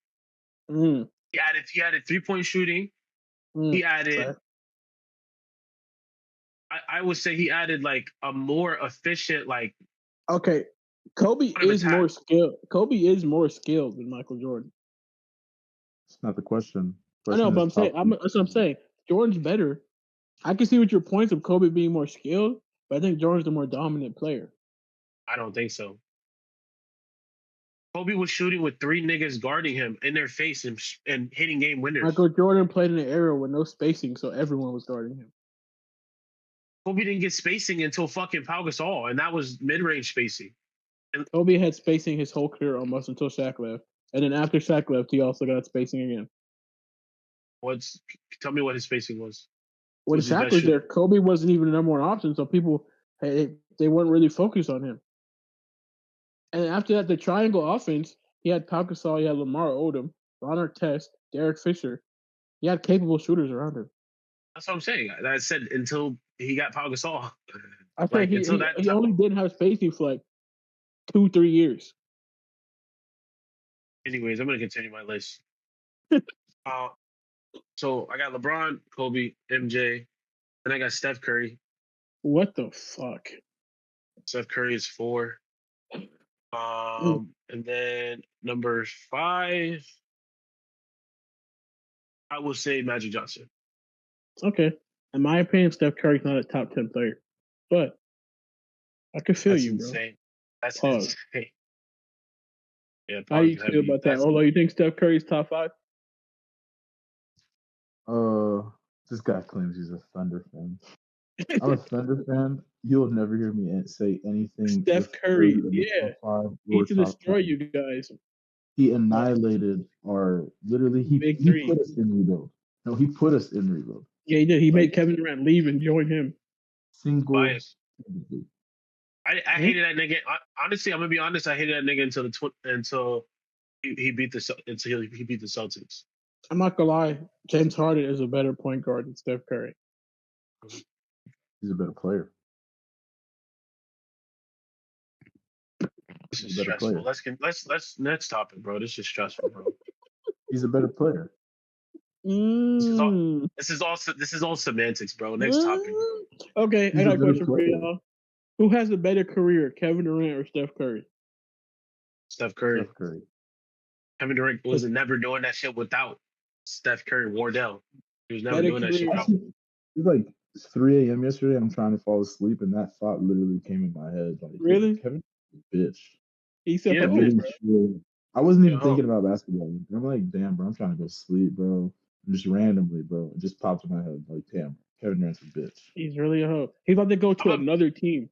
Mm, He added 3-point shooting. mm. He added. Fair. I would say he added like a more efficient like. Okay, Kobe Kind of is attack. more skilled. Kobe is more skilled than Michael Jordan. It's not the question. I know, Question but is I'm saying top that's what I'm saying. Jordan's better. I can see what your points of Kobe being more skilled, but I think Jordan's the more dominant player. I don't think so. Kobe was shooting with 3 niggas guarding him in their face and hitting game winners. Michael Jordan played in an era with no spacing, so everyone was guarding him. Kobe didn't get spacing until fucking Pau Gasol, and that was mid-range spacing. Kobe had spacing his whole career almost until Shaq left, and then after Shaq left, he also got spacing again. Tell me what his spacing was. When Was his Shaq best was shooter? there, Kobe wasn't even the number one option, so people they weren't really focused on him. And after that, the triangle offense, he had Pau Gasol, he had Lamar Odom, Ron Artest, Derek Fisher. He had capable shooters around him. That's what I'm saying. I said until he got Pau Gasol. I think Like he until that. he only didn't have spacing for like 2-3 years. Anyways, I'm gonna continue my list. So I got LeBron, Kobe, MJ, and I got Steph Curry. What the fuck? Steph Curry is 4. And then number 5, I will say Magic Johnson. Okay. In my opinion, Steph Curry's not a top 10 player. But I could feel That's you, insane. That's Pause. insane. Yeah, How do you feel about that? Although you think Steph Curry's top 5? This guy claims he's a Thunder fan. I'm a Thunder fan. You'll never hear me say anything. Steph with Curry, in the yeah. top 5 He or to top destroy 10. you guys. He annihilated our literally. Big He three. put us in rebuild. No, he put us in rebuild. Yeah, he did. He made Kevin Durant leave and join him. Single. Bias. I hated that nigga. Honestly, I'm gonna be honest. I hated that nigga until he beat the Celtics. I'm not gonna lie. James Harden is a better point guard than Steph Curry. He's a better player. This He's is a better stressful. player. Let's next topic, bro. This is stressful, bro. He's a better player. This is all semantics, bro. Next topic. Bro. Okay, He's I got a a better question for player. y'all. Who has a better career, Kevin Durant or Steph Curry? Steph Curry. Steph Curry. Kevin Durant was never doing that shit without Steph Curry. Wardell. He was never Better doing that shit career. without. It was like 3 a.m. yesterday. I'm trying to fall asleep, and that thought literally came in my head. Like, Really? Kevin, bitch. He said, Yeah, I'm man. really sure. I wasn't even Yeah, thinking about basketball. I'm like, damn, bro, I'm trying to go to sleep, bro. Just randomly, bro. It just popped in my head. Like, damn, Kevin Durant's a bitch. He's really a hoe. He's about to go to another team.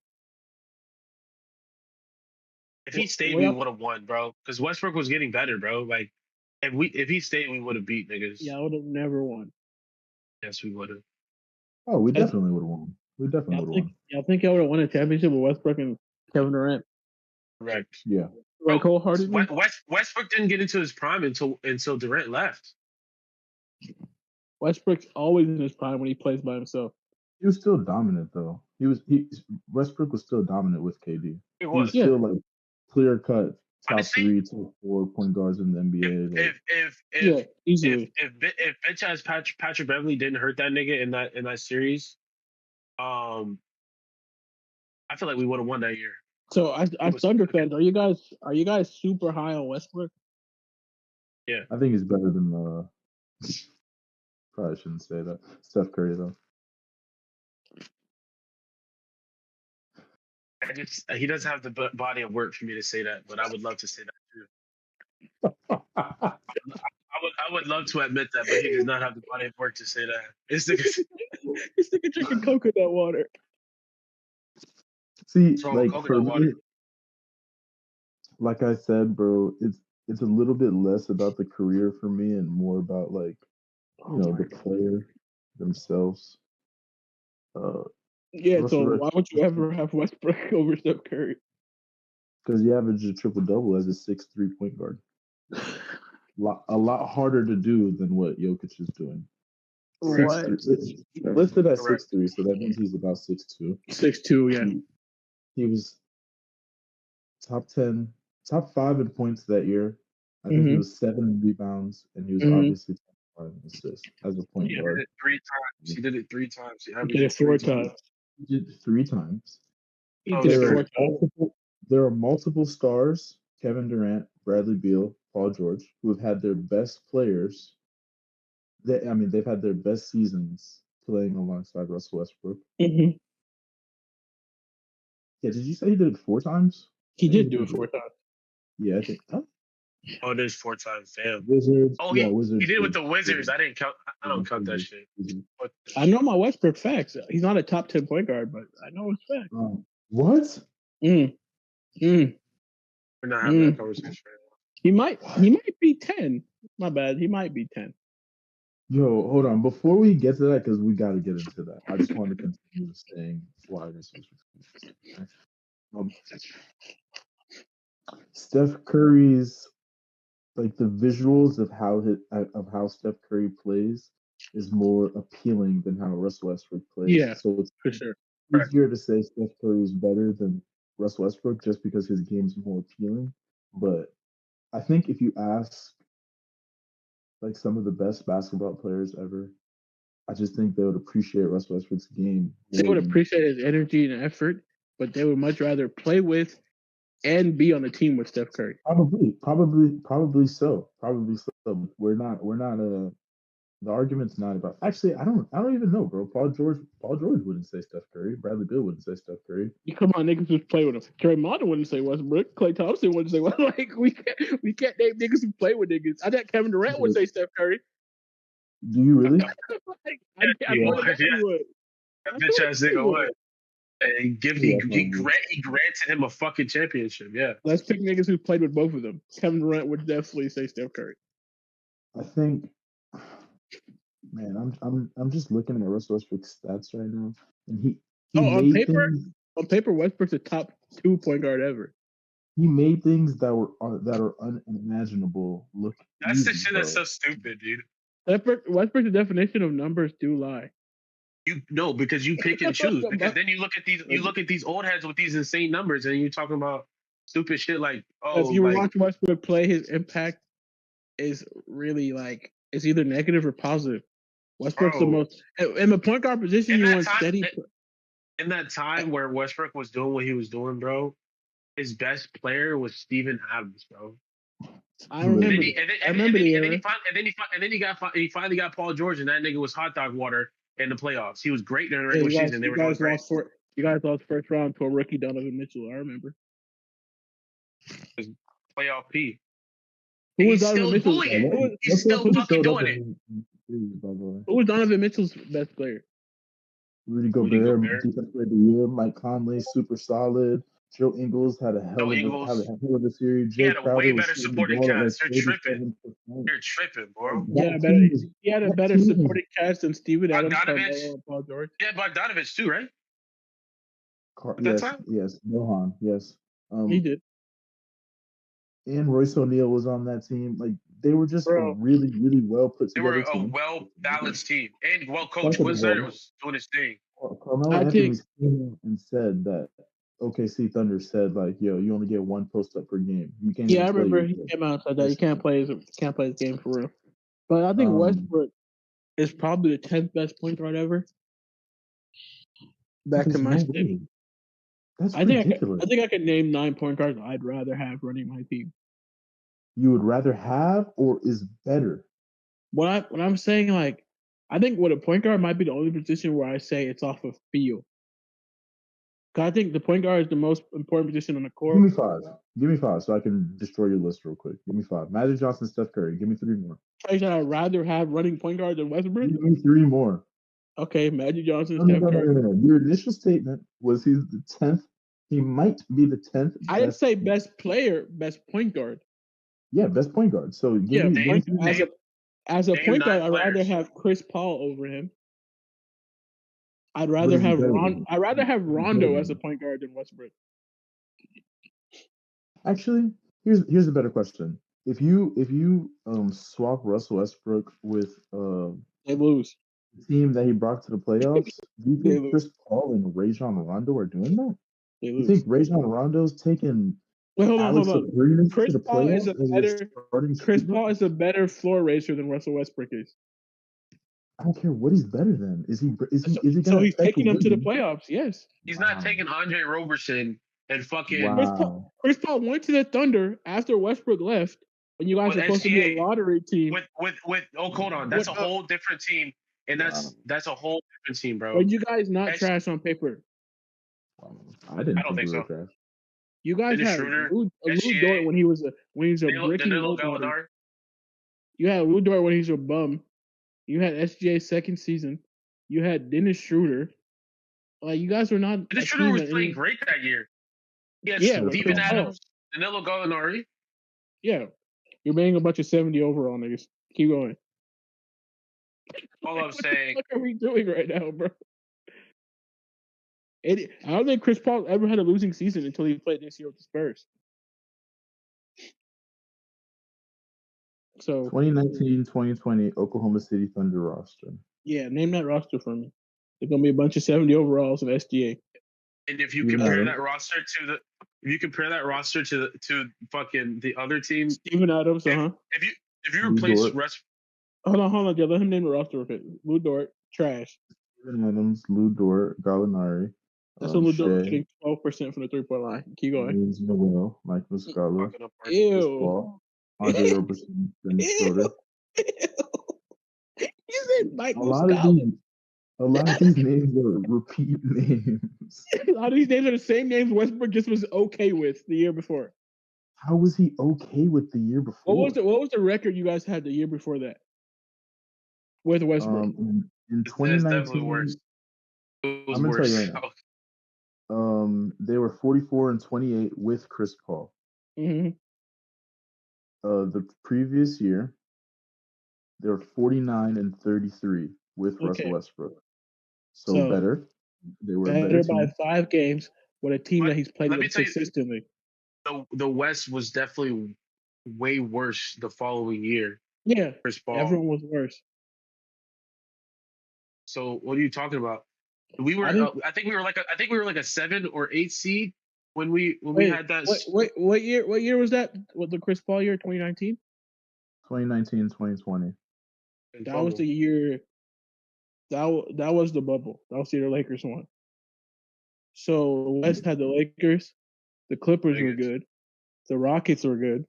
If he stayed, we would have won, bro. Because Westbrook was getting better, bro. Like, if he stayed, we would have beat niggas. Yeah, I would have never won. Yes, we would have. Oh, we definitely would have won. We definitely would have won. Y'all think y'all would have won a championship with Westbrook and Kevin Durant? Correct. Yeah. Like wholeheartedly? Westbrook didn't get into his prime until Durant left. Westbrook's always in his prime when he plays by himself. He was still dominant though. Westbrook was still dominant with KD. He He was Yeah. still like clear cut top Honestly, 3, top 4 point guards in the NBA. Easily. If bitch ass Patrick Beverly didn't hurt that nigga in that series, I feel like we would have won that year. So as Thunder fans, are you guys super high on Westbrook? Yeah. I think he's better than probably shouldn't say that. Steph Curry though. He doesn't have the body of work for me to say that, but I would love to say that too. I would love to admit that, but he does not have the body of work to say that. This nigga drinking coconut water. See, like for me, like I said, bro, it's a little bit less about the career for me and more about like the player themselves. Yeah, so why would you ever have Westbrook over Steph Curry? Because he averages a triple-double as a 6'3" point guard. A lot harder to do than what Jokic is doing. What? Listed at 6'3", so that means he's about 6'2". 6'2", yeah. He was top 5 in points that year. I think he was 7 in rebounds, and he was obviously top 5 in assists as a point guard. He did it 3 times. He did it 4 times. He did it 3 times. He did it 4 times. There are multiple stars: Kevin Durant, Bradley Beal, Paul George, who have had their best players. They've had their best seasons playing alongside Russell Westbrook. Mm-hmm. Yeah, did you say he did it 4 times? He did do it 4 times. Yeah, I think. Oh, there's 4 times. Damn. Wizards. Oh, Wizards. He did it with the Wizards. I didn't count. I don't count that shit. I know my Westbrook facts. He's not a top 10 point guard, but I know his facts. What? We're not having that conversation right now. He might be 10. My bad. He might be 10. Yo, hold on. Before we get to that, because we got to get into that, I just want to continue saying why this was. Steph Curry's, like, the visuals of how Steph Curry plays is more appealing than how Russell Westbrook plays. Yeah, so it's for sure. easier to say Steph Curry is better than Russell Westbrook just because his game's more appealing. But I think if you ask like some of the best basketball players ever, I just think they would appreciate Russell Westbrook's game. They would appreciate his energy and effort, but they would much rather play with and be on the team with Steph Curry. Probably so. We're not the argument's not about. Actually, I don't even know, bro. Paul George wouldn't say Steph Curry. Bradley Beal wouldn't say Steph Curry. You come on, niggas who play with him. Draymond wouldn't say Westbrook. Klay Thompson wouldn't say what. Like we can't name niggas who play with niggas. I thought Kevin Durant would say Steph Curry. Do you really? I would. That bitch ass nigga would. And he granted him a fucking championship. Yeah. Let's pick niggas who played with both of them. Kevin Durant would definitely say Steph Curry. I think. Man, I'm just looking at Russell Westbrook's stats right now, and he on paper, Westbrook's a top 2 point guard ever. He made things that are unimaginable look. That's the shit that's so stupid, dude. Westbrook's the definition of numbers do lie. Because you pick and choose. Because then you look at these old heads with these insane numbers, and you're talking about stupid shit like, if you watch Westbrook play, his impact is really like it's either negative or positive. Westbrook's the most in the point guard position. You want steady. In that time where Westbrook was doing what he was doing, bro, his best player was Steven Adams, bro. I remember. And then he finally got Paul George, and that nigga was hot dog water in the playoffs. He was great during the regular season. You guys lost first round to a rookie Donovan Mitchell. I remember. Playoff P. He's still doing it. He's still fucking doing it. Who was Donovan Mitchell's best player? Rudy Gobert, defensive player of the year. Mike Conley, super solid. Joe Ingles had a Joe hell Ingles, of a series. he Jay had a way Crowder was better shooting the supporting ball at like cast. You're tripping. 37%. You're tripping, bro. He had a better team was supporting cast than Steven Adams, Bogdanovich. Carmelo, and Paul George. Yeah, Bogdanovich too, right? At that yes, time? yes, Mohan, yes. He did, And Royce O'Neal was on that team. Like they were just a bro. really, really well put They were together a team. well-balanced team and well-coached. Second of Winsler all, was doing his thing. Carmelo I Anthony think, came out and said that OKC Thunder said like, "Yo, you only get one post up per game. You can't yeah, even I play remember your he game." came out and said that you can't play his game for real. But I think Um, Westbrook is probably the 10th best point guard ever. Back to there's my no statement. way. That's I think ridiculous. I could name 9 point guards I'd rather have running my team. You would rather have or is better? When I'm saying, like, I think what a point guard might be the only position where I say it's off of feel. Because I think the point guard is the most important position on the court. Give me five. Give me five so I can destroy your list real quick. Give me five. Magic Johnson, Steph Curry. Give me three more. I said I'd rather have running point guard than Westbrook. Give me three more. Okay, Magic Johnson, No, Steph no, no, Curry. no, no. Your initial statement was he's the 10th. He might be the 10th. I didn't say best player, best point guard. Yeah, best point guard. So give Yeah, me as a name point guard, 9 I'd rather players. have Chris Paul over him. I'd What rather is he have better than? I'd rather have What is he Rondo better as a than? point guard than Westbrook. Actually, here's a better question. If you swap Russell Westbrook with They lose. the team that he brought to the playoffs, do you They think lose. Chris Paul and Rajon Rondo are doing that? They You lose. think Rajon Rondo's taking Wait, hold on. Alex Abrines Chris to the Paul is playoffs a as better your starting Chris shooter? Paul is a better floor racer than Russell Westbrook is. I don't care what he's better than. Is he So gonna he's affect taking them to the winning? playoffs. Yes. He's Wow. not taking Andre Roberson and fucking Wow. Chris Paul went to the Thunder after Westbrook left. When you guys with were supposed to be a SGA. lottery team. With hold on. That's a whole different team. And that's a whole different team, bro. Were you guys not S- trash on paper? I didn't I don't think think we were so. trash. You guys Dennis had Schroeder, Lou SGA, Dort when he was a breaking Danilo nobody. Gallinari. You had Lou Dort when he was a bum. You had SGA's second season. You had Dennis Schroeder. Like, you guys were not. Dennis Schroeder was playing great that year. He had Yeah, Steven Chris Adams, Danilo Gallinari. Yeah, you're banging a bunch of 70 overall niggas. Keep going. All I'm saying. What are we doing right now, bro? I don't think Chris Paul ever had a losing season until he played this year with the Spurs. So 2019, 2020 Oklahoma City Thunder roster. Yeah, name that roster for me. There's gonna be a bunch of 70 overalls of SGA. And if you compare that roster to fucking the other team, Steven Adams, if you replace Russ, hold on, yeah, let him name the roster of it. Lou Dort, trash. Steven Adams, Lou Dort, Gallinari. That's when Lou Dort shooting 12% from the 3-point line. Keep going. Noel, Mike Muscala, Ew. Andre Roberson, Dennis Schroeder. You said Mike A Muscala. lot of these names are repeat names. A lot of these names are the same names Westbrook just was okay with the year before. How was he okay with the year before? What was the record you guys had the year before that with Westbrook? In 2019, worse. It was I'm gonna worse. tell you right now. They were 44-28 with Chris Paul. Mm-hmm. The previous year, they were 49-33 with Russell Westbrook. So better. They were better by 5 games with a team that he's played with consistently. The West was definitely way worse the following year. Yeah, Chris Paul. Everyone was worse. So what are you talking about? We were. I think we were like a 7 or 8 seed when we had that. What year was that? What, the Chris Paul year? 2019. 2019, 2020. That was the year. That was the bubble. That was the year the Lakers won. So West had the Lakers. The Clippers were good. The Rockets were good.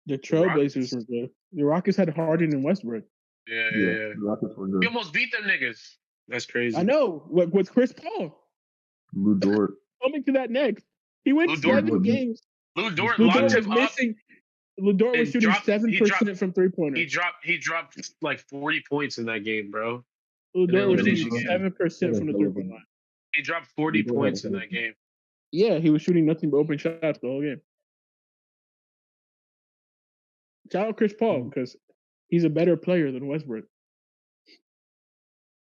The Trailblazers were good. The Rockets had Harden and Westbrook. Yeah. The Rockets were good. We almost beat them niggas. That's crazy. I know. With Chris Paul. Lou Dort. Coming to that next. He went 7 games. Lou Dort locked him up. Lou Dort was shooting 7% from 3-pointers. He dropped like 40 points in that game, bro. Lou Dort was shooting 7% from the 3-point line. He dropped 40 points in that game. Yeah, he was shooting nothing but open shots the whole game. Shout out Chris Paul because he's a better player than Westbrook.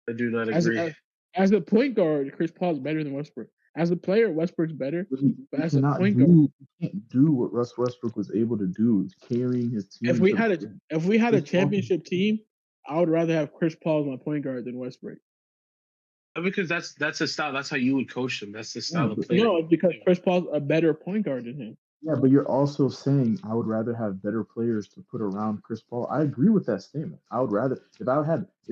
I do not As, agree. as as a point guard, Chris Paul's better than Westbrook. As a player, Westbrook's better. But But as a point guard, you can't do what Russ Westbrook was able to do, carrying his team. if we had a Chris Paul- championship team, I would rather have Chris Paul as my point guard than Westbrook. Because that's a style. That's how you would coach them. That's the style of player. No, it's because Chris Paul's a better point guard than him. Yeah, but you're also saying I would rather have better players to put around Chris Paul. I agree with that statement. I would rather if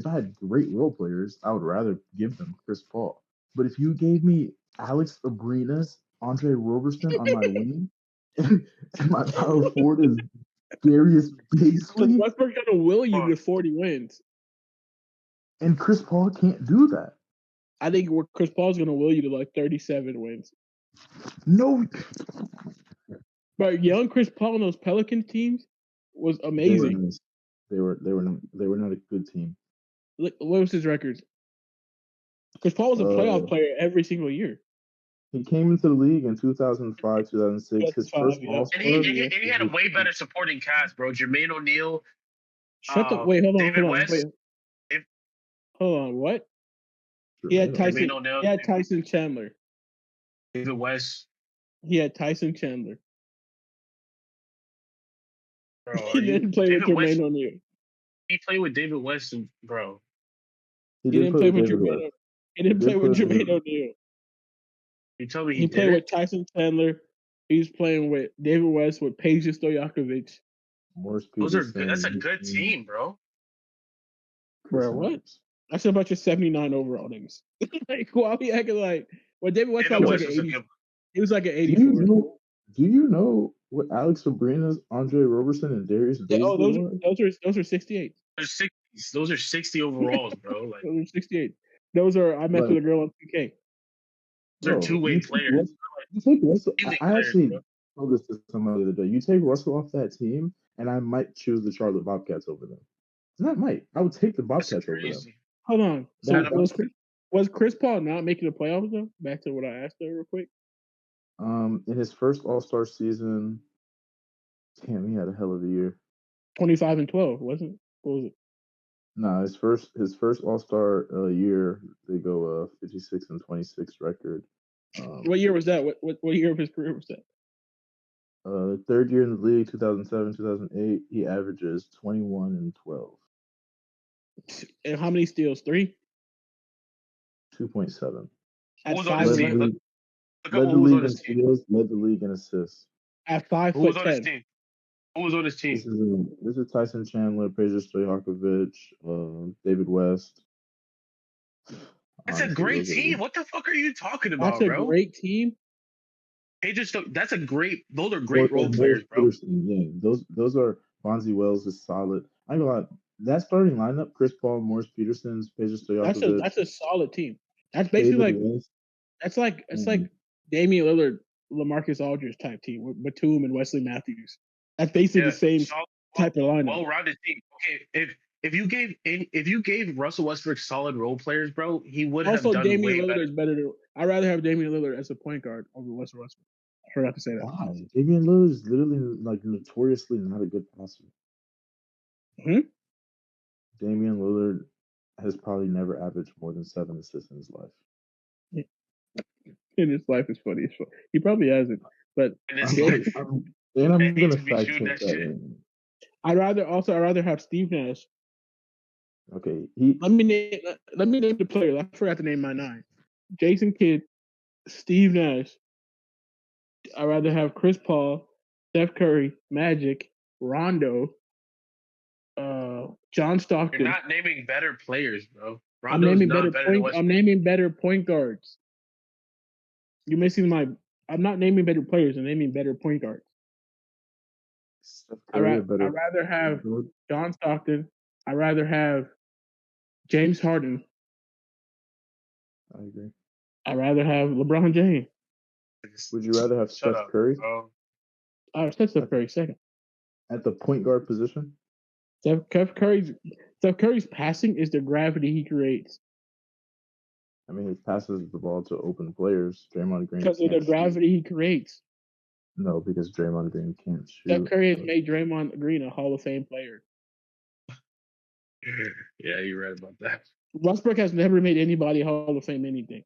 I had great role players, I would rather give them Chris Paul. But if you gave me Alex Abrinas, Andre Roberson on my wing, and my power forward is Darius Baisley, Westbrook's gonna will you to 40 wins. and Chris Paul can't do that. I think Chris Paul's gonna will you to like 37 wins. No, But young Chris Paul on those Pelicans teams was they were amazing. nice. They were not a good team. Look, what was his records? Chris Paul was a playoff player every single year. He came into the league in 2005, 2006. His first yeah. All-Star. And he had a way better supporting cast, bro. Jermaine O'Neal. Shut the wait, hold on, David hold on. West. Wait. Hold on, what? He had Tyson. Jermaine O'Neal. He had Tyson Chandler. David West. He had Tyson Chandler. Bro, He didn't play with Jermaine West, O'Neal. He played with David West, and bro. He didn't play with Jermaine O'Neal. He didn't play with Jermaine O'Neal. You tell me he played with Tyson Chandler. He's playing with David West with Peja Stojakovic. Those are good. That's a good team, bro. Bro, what? That's a bunch of 79 overall niggas. Like, why are we acting like? Well, David West was like an 80. He was like an 84. Do you know what Alex Abrinas, Andre Roberson, and Darius Baisley those are 68. Those are 60 overalls, bro. Like those are 68. Those are I met with a girl on 2K. They're two-way players. You take Russell. I actually told this to somebody the other day. You take Russell off that team, and I might choose the Charlotte Bobcats over them. Not might. I would take the Bobcats over them. Hold on. So was Chris Paul not making the playoffs though? Back to what I asked there real quick. In his first All-Star season, damn, he had a hell of a year. 25-12, wasn't? What was it? No, his first All-Star year, they go 56-26 record. What year was that? What year of his career was that? Third year in the league, 2007, 2008, he averages 21-12. And how many steals? 3? 2.7. Who was on his team? Look up who was on his team. Led the league in assists. At 5'10". Who was on his team? Who was on his team? This is Tyson Chandler, Peja Stojakovic, David West. That's a great team. What the fuck are you talking about, bro? That's a great team. That's a great. Those are great role players, bro. Yeah, those are. Bonzi Wells is solid. I know a lot. That starting lineup: Chris Paul, Morris Petersons, Peja Stojakovic. That's a solid team. That's basically it's like Damian Lillard, LaMarcus Aldridge type team with Batum and Wesley Matthews. That's basically the same type of lineup. Well-rounded team. Okay, if you gave Russell Westbrook solid role players, bro, he would have done Damian way Lillard better. is better than. I'd rather have Damian Lillard as a point guard over Russell Westbrook. I forgot to say that. Why? Damian Lillard is literally like notoriously not a good passer. Damian Lillard has probably never averaged more than 7 assists in his life. In his life is funny. He probably hasn't, but I'm gonna fact check that. I'd rather have Steve Nash. Okay, let me name the players. I forgot to name my 9. Jason Kidd, Steve Nash. I'd rather have Chris Paul, Steph Curry, Magic, Rondo, John Stockton. You're not naming better players, bro. I'm naming better point guards. You're missing my. I'm not naming better players. I'm naming better point guards. I'd rather have John Stockton. I'd rather have James Harden. I agree. I'd rather have LeBron James. Would you rather have Steph Curry? I would Steph Curry second. At the point guard position? Steph Curry's passing is the gravity he creates. I mean, he passes the ball to open players. Draymond Green because of the can't shoot. gravity he creates. No, because Draymond Green can't Steph shoot. Curry has made Draymond Green a Hall of Fame player. Yeah, you're right about that. Westbrook has never made anybody Hall of Fame anything.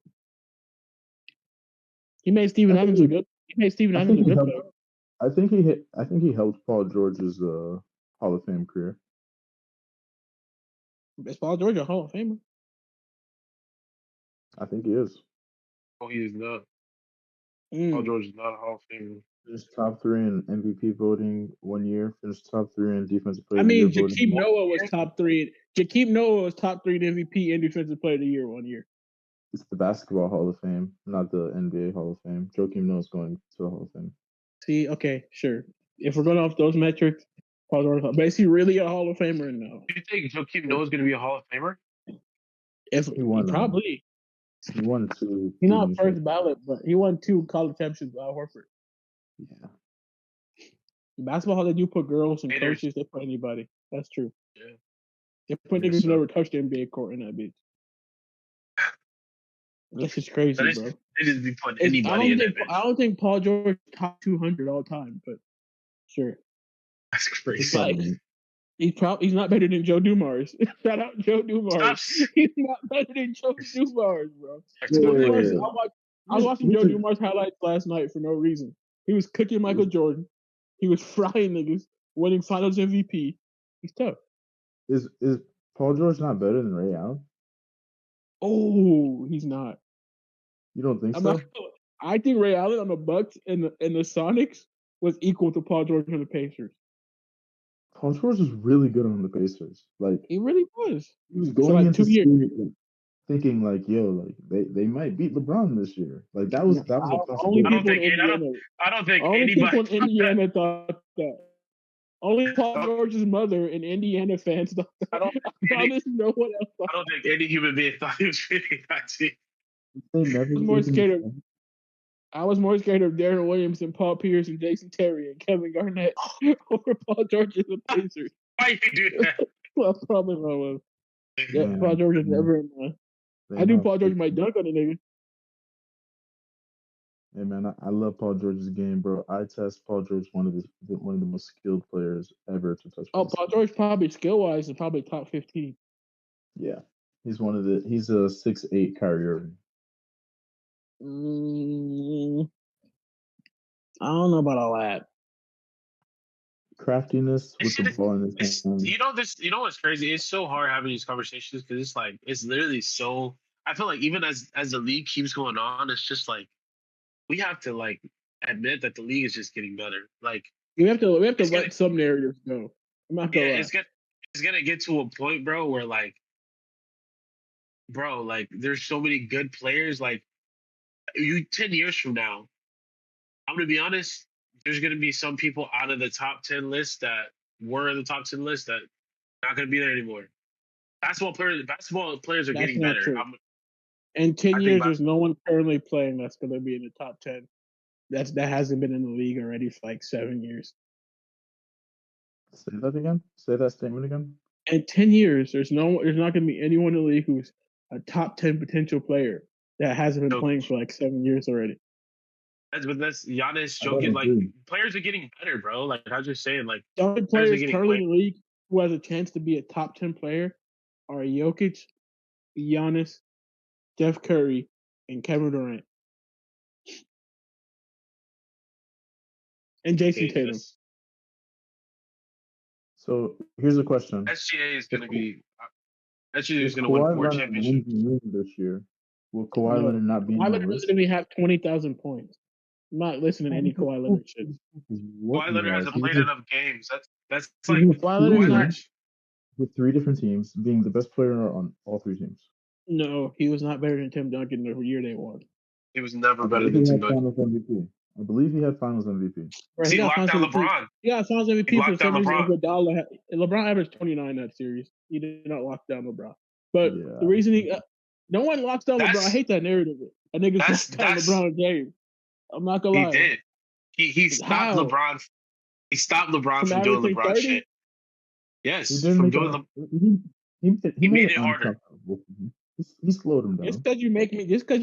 He made Steven I think Adams he, a good. He made Steven I Adams think a he good helped. player. I think he helped Paul George's Hall of Fame career. Is Paul George a Hall of Famer? I think he is. Oh, he is not. Paul Mm. George is not a Hall of Famer. Finished top 3 in MVP voting 1 year. Finished top 3 in Defensive Player I of the Year mean, voting. Jakeem Noah was top 3. Jakeem Noah was top 3 in MVP and Defensive Player of the Year 1 year. It's the Basketball Hall of Fame, not the NBA Hall of Fame. Joakim Noah's going to the Hall of Fame. See, okay, sure. If we're going off those metrics, Paul George, but is he really a Hall of Famer? No. Do you think Joakim Noah is going to be a Hall of Famer? If He won. probably. He won 2. He's not first ballot, but he won 2 college championships with Al Horford. Yeah. In basketball, they do put girls and Haters. coaches. They put anybody. That's true. Yeah. They put Yes, niggas who sir. never touched the NBA court in that bitch. That's just crazy, They bro. just be putting anybody in that bitch. I don't think Paul George top 200 all time, but sure. That's crazy. It's like he's not better than Joe Dumars. Shout out Joe Dumars. He's not better than Joe Dumars, bro. I was watching Joe Dumars highlights last night for no reason. He was cooking Michael Jordan. He was frying niggas, winning Finals MVP. He's tough. Is Paul George not better than Ray Allen? Oh, he's not. You don't think I'm so? not. I think Ray Allen on the Bucks and the Sonics was equal to Paul George on the Pacers. Paul George was really good on the Pacers. Like he really was. He was going into 2 years. Thinking like, yo, like they might beat LeBron this year. Like that was a possibility. I don't think only anybody. People in Indiana thought that. Only Paul George's mother and Indiana fans thought that. I promise no one else thought. I don't think any human being thought he was winning that team. I was more scared of Darren Williams and Paul Pierce and Jason Terry and Kevin Garnett over Paul George and the Pacers. Why you do that? Well, probably I was. Yeah, Paul George is never in my. I knew Paul George might dunk on a nigga. Hey man, I love Paul George's game, bro. I test Paul George one of the most skilled players ever to touch. Oh, Paul George probably skill wise is probably top 15. Yeah, he's a 6'8" Kyrie Irving. I don't know about all that. Craftiness with the ball in his hand. You know what's crazy? It's so hard having these conversations because it's literally so. I feel like even as the league keeps going on, it's just like we have to like admit that the league is just getting better. Like we have to let some narratives go. I'm not gonna lie. It's gonna get to a point, bro, where like there's so many good players. Like 10 years from now, I'm gonna be honest. There's going to be some people out of the top 10 list that were in the top 10 list that are not going to be there anymore. Basketball players are getting better. In 10 years, there's no one currently playing that's going to be in the top 10. That hasn't been in the league already for like 7 years. Say that again. Say that statement again. In 10 years, there's not going to be anyone in the league who's a top 10 potential player that hasn't been playing for like 7 years already. That's Giannis, Jokic. Like players are getting better, bro. Like I was just saying, like the only players currently in the league who has a chance to be a top 10 player are Jokic, Giannis, Steph Curry, and Kevin Durant, and Jason Tatum. So here's a question: SGA is going to be. SGA is going to win 4 championships this year. Will Kawhi Leonard not be? Kawhi Leonard doesn't even have 20,000 points. I'm not listening to any Kawhi Leonard shit. Kawhi Leonard hasn't played enough games. That's like Kawhi Leonard with 3 different teams, being the best player on all 3 teams. No, he was not better than Tim Duncan the year they won. He was never better than Tim Duncan. I believe he had Finals MVP. Right, he locked down LeBron. Yeah, Finals MVP for some reason. LeBron averaged 29 that series. He did not lock down LeBron. But the reason no one locks down LeBron. I hate that narrative. A nigga locked down LeBron James. I'm not gonna lie. He did. He stopped LeBron. He stopped LeBron from doing LeBron 30? Shit. Yes, from doing he made it harder. He slowed him Just down. because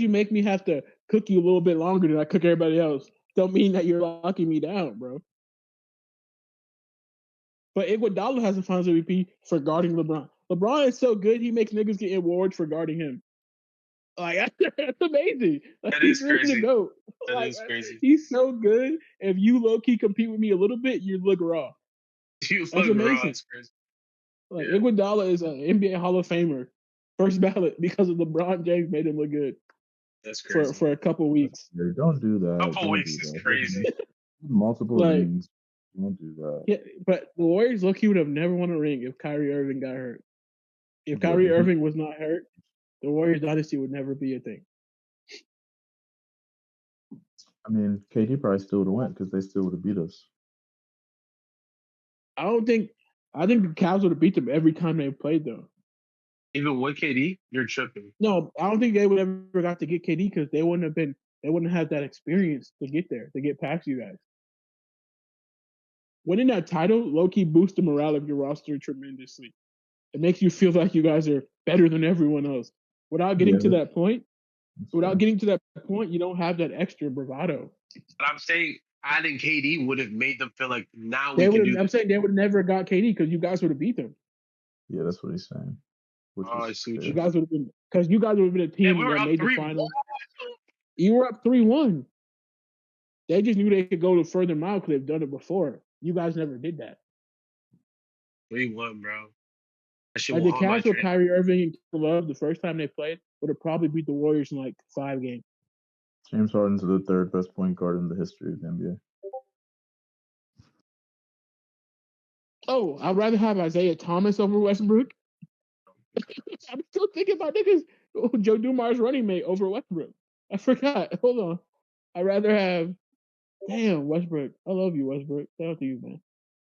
you make me have to cook you a little bit longer than I cook everybody else, don't mean that you're locking me down, bro. But Iguodala has a Finals MVP for guarding LeBron. LeBron is so good, he makes niggas get awards for guarding him. Like that's amazing. Like That he's is really the crazy. GOAT. That Like is crazy. he's so good. If you low key compete with me a little bit, you look raw. You That's look raw. amazing. It's crazy. Like Yeah. Iguodala is an NBA Hall of Famer, first ballot because of LeBron James made him look good That's crazy. for a couple weeks. Don't do that. Couple Don't weeks do is that. crazy. Multiple Like rings. Don't do that. yeah, but the Warriors look he would have never won a ring if Kyrie Irving got hurt. If But Kyrie Irving was not hurt, the Warriors dynasty would never be a thing. I mean, KD probably still would have went because they still would have beat us. I think the Cavs would have beat them every time they played though. Even with KD, you're tripping. No, I don't think they would ever got to get KD because they wouldn't have that experience to get there, to get past you guys. Winning that title low-key boosts the morale of your roster tremendously. It makes you feel like you guys are better than everyone else. Without getting to that point, you don't have that extra bravado. But I'm saying adding KD would have made them feel like now They we can would do have. I'm this. saying they would have never got KD because you guys would have beat them. Yeah, that's what he's saying. Which Oh, I is see what fair. You guys would have been because you guys would have been a Yeah, team we were that up made the 3-1. finals. You were up 3-1. They just knew they could go to further mile because they've done it before. You guys never did that. 3-1, bro. That shit Like will the haunt my Cavs with train. Kyrie Irving and Love, the first time they played, would have probably beat the Warriors in like 5 games. James Harden's the third best point guard in the history of the NBA. Oh, I'd rather have Isaiah Thomas over Westbrook. I'm still thinking about niggas. Joe Dumars' running mate over Westbrook. I forgot. Hold on. I'd rather have. Damn, Westbrook. I love you, Westbrook. Shout out to you, man.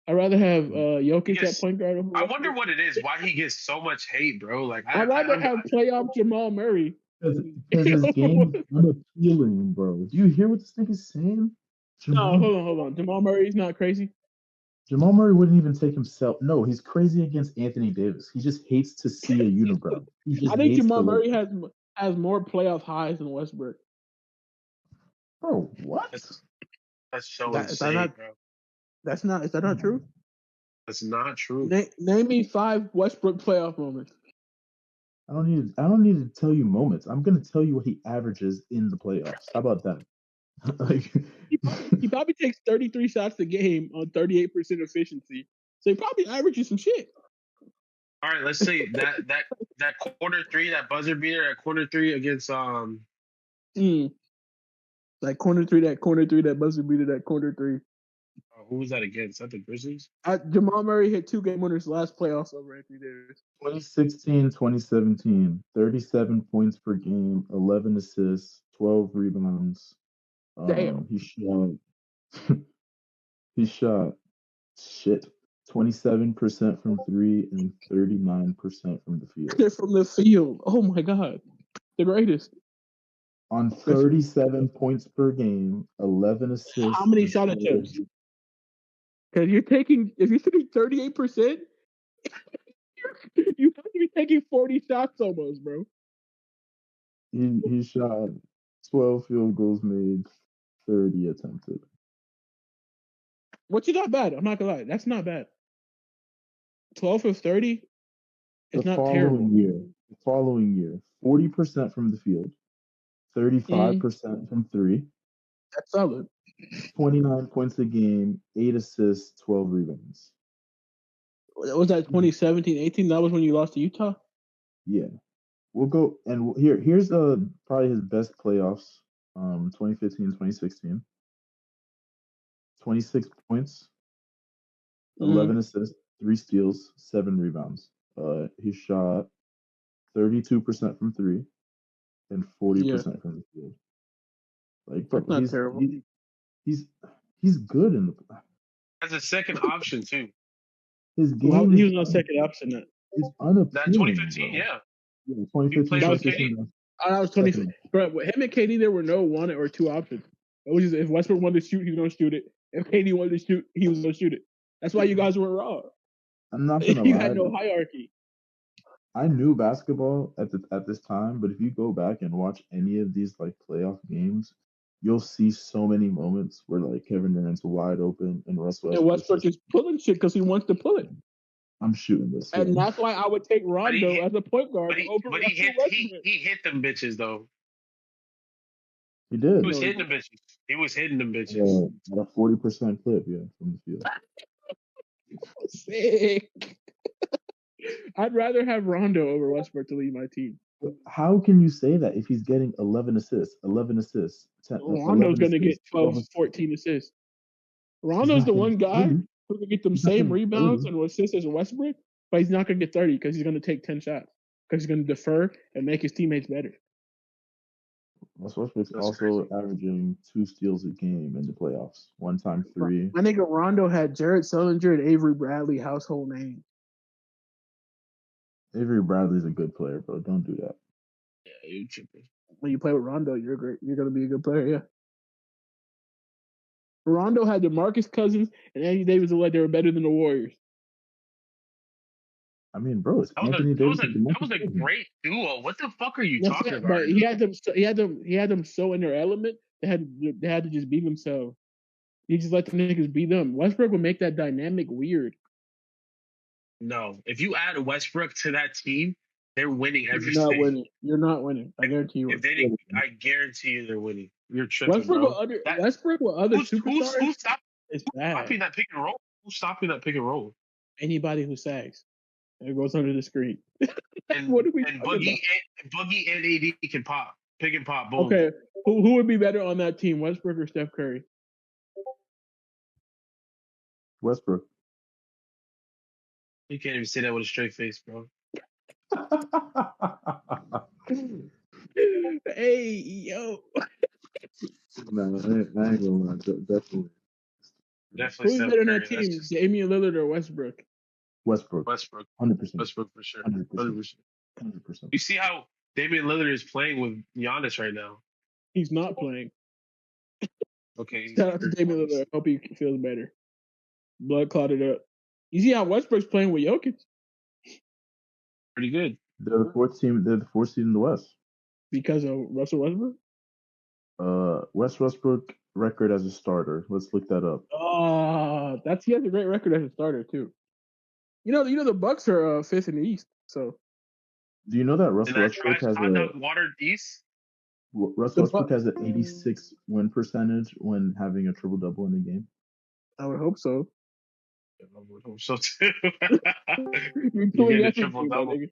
I'd rather have Jokic at point guard over I Westbrook. wonder what it is. Why he gets so much hate, bro? Like I'd rather have playoff Jamal Murray. Because his game's unappealing, bro. Do you hear what this nigga's saying? No, hold on. Jamal Murray's not crazy. Jamal Murray wouldn't even take himself. No, he's crazy against Anthony Davis. He just hates to see a unibrow. He just I think hates Jamal to Murray look. has more playoff highs than Westbrook. Bro, what? That's so Is that insane, not, bro. Is that not true? That's not true. Name me 5 Westbrook playoff moments. I don't need to tell you moments. I'm gonna tell you what he averages in the playoffs. How about that? Like He probably takes 33 shots a game on 38% efficiency. So he probably averages some shit. All right, let's say that quarter 3, that buzzer beater at quarter 3 against Like corner three, that buzzer beater, that corner 3. who was that against? Is that the Grizzlies? Jamal Murray hit 2 game winners last playoffs over Anthony Davis. 2016, 2017, 37 points per game, 11 assists, 12 rebounds. Damn. He shot 27% from 3 and 39% from the field. They're from the field. Oh my god. The greatest. On 37 points per game, 11 assists. How many shot attempts? Because if you're taking 38%, you have to be taking 40 shots almost, bro. He shot 12 field goals made, 30 attempted. Which is not bad. I'm not gonna lie. That's not bad. 12 of 30 is not terrible. The following year, 40% from the field, 35% from 3. That's solid. 29 points a game, 8 assists, 12 rebounds. Was that 2017-18? That was when you lost to Utah? Yeah. We'll go and here's probably his best playoffs. 2015, 2016. 26 points, 11 assists, 3 steals, 7 rebounds. He shot 32% from 3 and 40% from the field. Like, bro, that's not terrible. He's good in the. As a second option too. His game. Well, he was not second option. It's unappealing. That 2015, bro. yeah. 2015. That was 2015. But with him and KD, there were no 1 or 2 options. It was just if Westbrook wanted to shoot, he was going to shoot it. If KD wanted to shoot, he was going to shoot it. That's why you guys were raw. I'm not gonna You lie. had no hierarchy. I knew basketball at this time, but if you go back and watch any of these like playoff games, you'll see so many moments where like Kevin Durant's wide open and Russ And Westbrook's Westbrook just is pulling shit because he wants to pull it. I'm shooting this. Yeah. And that's why I would take But he Rondo hit, as a point guard but he over but he Russell hit Westbrook. he hit them bitches though. He He did was No, he hitting them bitches. He was hitting them at bitches. a 40% clip, yeah, from the field. sick. I'd rather have Rondo over Westbrook to lead my team. But how can you say that if he's getting 11 assists, 11 assists, 10, Rondo's 11 going to get assists, 12, 12 assists? 14 assists. He's Rondo's not the getting one guy 30. who can get them He's not same getting rebounds 30. and assists as Westbrook, but he's not going to get 30 because he's going to take 10 shots because he's going to defer and make his teammates better. Russ Westbrook's That's also crazy. averaging 2 steals a game in the playoffs. One time 3. My nigga Rondo had Jared Sullinger and Avery Bradley household names. Avery Bradley's a good player, bro. Don't do that. Yeah, you tripping. When you play with Rondo, you're great. You're going to be a good player, yeah. Rondo had DeMarcus Cousins and Anthony Davis looked like they were better than the Warriors. I mean, bro, it's That was a Anthony that was Davis a and that DeMarcus was a Cousins. great duo. What the fuck are you That's talking it, about? but Right he now? had them so in their element. They had to just be themselves. He just let the niggas be them. Westbrook would make that dynamic weird. No, if you add Westbrook to that team, they're winning You're every not stage. winning. You're not winning. I guarantee you. If they didn't, I guarantee you they're winning. You're tripping, Westbrook with bro. other That superstars who's is bad. stopping that pick and roll? Who's stopping that pick and roll? Anybody who sags and goes under the screen. And What are we and talking about? Boogie and AD can pop, pick and pop, boom. Okay, who would be better on that team, Westbrook or Steph Curry? Westbrook. You can't even say that with a straight face, bro. Hey, yo. No, I ain't gonna lie. Definitely. Definitely Who's Steph better on Curry. that That's team, just Damian Lillard or Westbrook? Westbrook. Westbrook. 100%. Westbrook for sure. 100%. 100%. 100%. You see how Damian Lillard is playing with Giannis right now? He's not playing. Okay. Shout out to Damian Lillard. I hope he feels better. Blood clotted up. You see how Westbrook's playing with Jokic? Pretty good. They're the fourth team. They're the fourth seed in the West. Because of Russell Westbrook? Westbrook record as a starter. Let's look that up. He has a great record as a starter too. You know the Bucks are fifth in the East. So Do you know that Russ And that Westbrook trash has hot dog watered East. Russ The Westbrook Bucks. has an 86 win percentage when having a triple double in a game? I would hope so. I would hope so too. You're You doing get a everything, triple my double. nigga.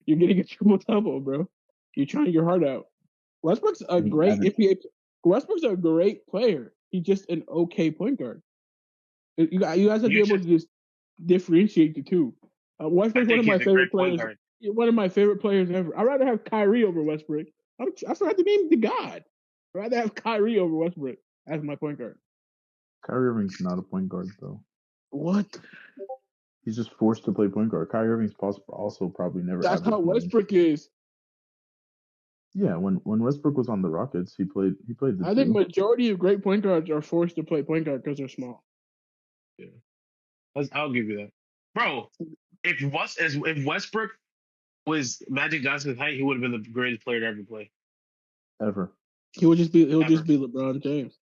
You're getting a triple double, bro. You're trying your heart out. Westbrook's a And he great added- Westbrook's a great player. He's just an okay point guard. You guys have to be able to just differentiate the two. Westbrook's one of my favorite players. One of my favorite players ever. I'd rather have Kyrie over Westbrook. I still have to name the god. I'd rather have Kyrie over Westbrook as my point guard. Kyrie Irving's not a point guard though. What? He's just forced to play point guard. Kyrie Irving's also probably never. That's how averaged more than- Westbrook is. Yeah, when Westbrook was on the Rockets, he played the I think two. majority of great point guards are forced to play point guard because they're small. Yeah, I'll give you that, bro. If Westbrook was Magic Johnson's height, he would have been the greatest player to ever play. Ever. He'll just be LeBron James.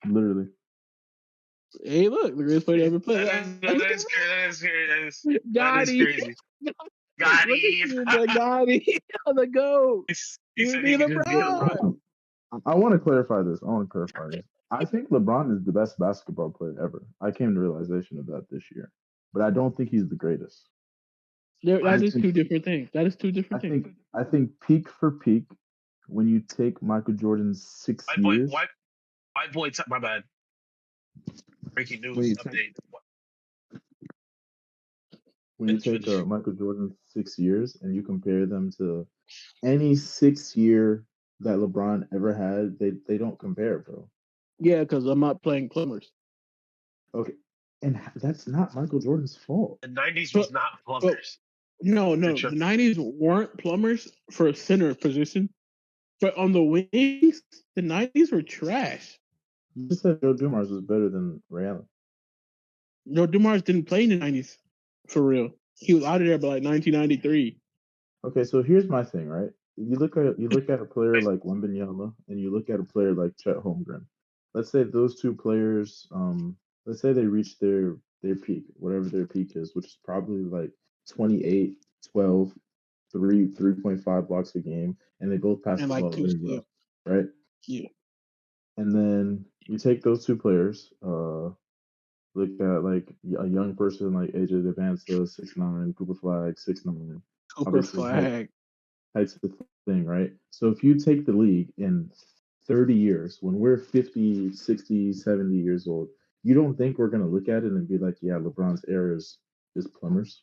Literally. Hey, look, the greatest player to ever play. That is crazy. Got him. Crazy. Got him. Got him on the go. He said he could just be LeBron. I want to clarify this. I think LeBron is the best basketball player ever. I came to realization of that this year, but I don't think he's the greatest. That is two different things. I think peak for peak, when you take Michael Jordan's 6 years. White boy, my bad. Breaking news update. When you take Michael Jordan's 6 years and you compare them to any 6 year that LeBron ever had, they don't compare, bro. Yeah, because I'm not playing plumbers. Okay, and that's not Michael Jordan's fault. The 90s was not plumbers. No, the 90s weren't plumbers for a center position, but on the wings, the 90s were trash. You just said Joe Dumars was better than Ray Allen. Joe Dumars didn't play in the 90s for real. He was out of there by like 1993. Okay, so here's my thing, right? You look at a player like Wembanyama, and you look at a player like Chet Holmgren. Let's say those two players, let's say they reach their peak, whatever their peak is, which is probably like 28, 12, 3.5 blocks a game, and they both pass And the like ball two, very yeah, well, right? yeah. And then you take those two players, look at like a young person like AJ Devanza, 6'9", Cooper Flag, 6'9", Cooper obviously Flag. heights the thing, right? So if you take the league in 30 years, when we're 50, 60, 70 years old, you don't think we're going to look at it and be like, yeah, LeBron's era is plumbers?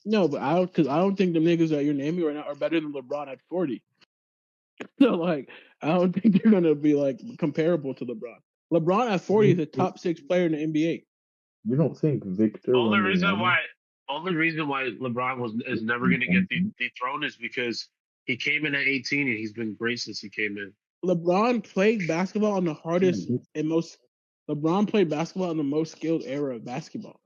No, but I don't think the niggas that you're naming right now are better than LeBron at 40. So like, I don't think they're gonna be like comparable to LeBron. LeBron at 40 is a top 6 player in the NBA. You don't think Victor Only reason Wembanyama? why, only reason why LeBron is never going to get dethroned is because he came in at 18 and he's been great since he came in. LeBron played basketball on the hardest and most. LeBron played basketball in the most skilled era of basketball.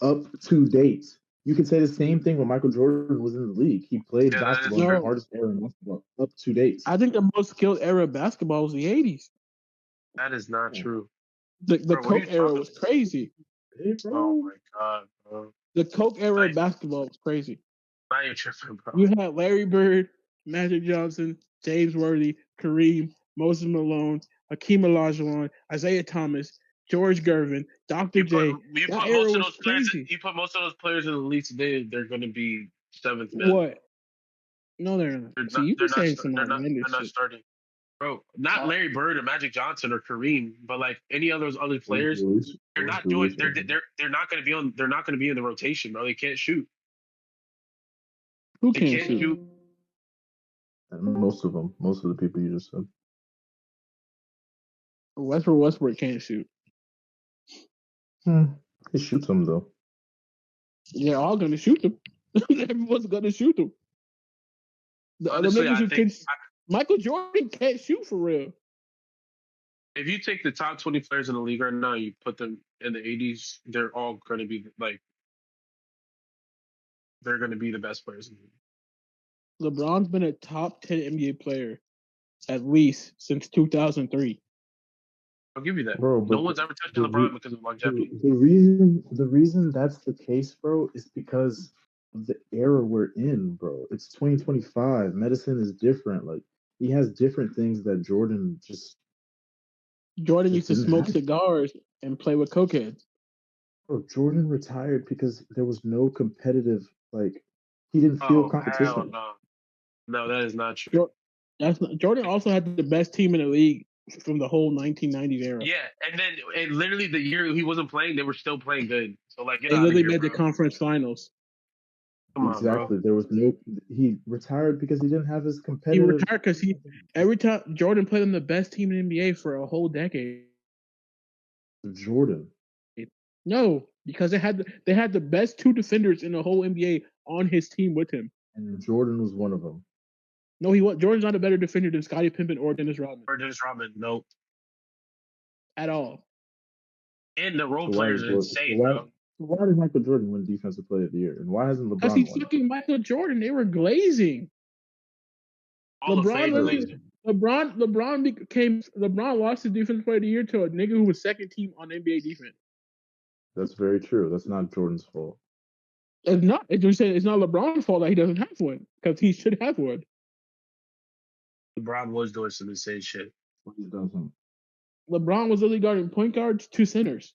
Up to date. You can say the same thing when Michael Jordan was in the league. He played Yeah, that is basketball in the true. hardest era in basketball. Up to date. I think the most skilled era of basketball was the 80s. That is not true. The Bro, what are Coke you era talking was crazy. Hey, about? bro. Oh my god, bro. The Coke era Nice. of basketball was crazy. Now you're tripping, bro. You had Larry Bird, Magic Johnson, James Worthy, Kareem, Moses Malone, Hakeem Olajuwon, Isaiah Thomas, George Gervin, Dr. J. You That put era most of was those players. crazy. You put most of those players in the league today. They're going to be seventh men. What? No, they're not. See, you be saying some outlandish They're not shit. starting. Bro, not Larry Bird or Magic Johnson or Kareem, but like any of those other players, they're not doing. They're not going to be on. They're not going to be in the rotation, bro. They can't shoot. Who They can't can't shoot? shoot. And most of them, most of the people you just said. Westbrook can't shoot. He shoots them though. They're all gonna shoot them. Everyone's gonna shoot them. The Honestly, other niggas I who think can. Michael Jordan can't shoot for real. if you take the top 20 players in the league right now, you put them in the 80s, they're all going to be like, they're going to be the best players in the league. LeBron's been a top 10 NBA player at least since 2003. I'll give you that. Bro, No one's ever touched LeBron because of longevity. The reason that's the case, bro, is because of the era we're in, bro. It's 2025. Medicine is different. Like he has different things that Jordan just used to didn't smoke have. cigars and play with cokeheads. Bro, Jordan retired because there was no competitive, like he didn't feel competition. Hell no. No, that is not true. Jordan also had the best team in the league from the whole 1990s era. Yeah, and literally the year he wasn't playing, they were still playing good. So like, get They out of literally here, made bro. the conference finals. Come Exactly. on, bro. There was no. He retired because he didn't have his He competitive. retired because every time Jordan played on the best team in the NBA for a whole decade. Jordan. No, because they had the best two defenders in the whole NBA on his team with him. And Jordan was one of them. No, he was. Jordan's not a better defender than Scottie Pippen or Dennis Rodman. No. At all. And the role players are insane, bro. Why did Michael Jordan win Defensive Player of the Year, and why hasn't LeBron? Because he's fucking Michael Jordan. They were glazing. LeBron lost his Defensive Player of the Year to a nigga who was second team on NBA defense. That's very true. That's not Jordan's fault. It's not. It's not LeBron's fault that he doesn't have one because he should have one. LeBron was doing some insane shit. He doesn't. LeBron was literally guarding point guards, two centers.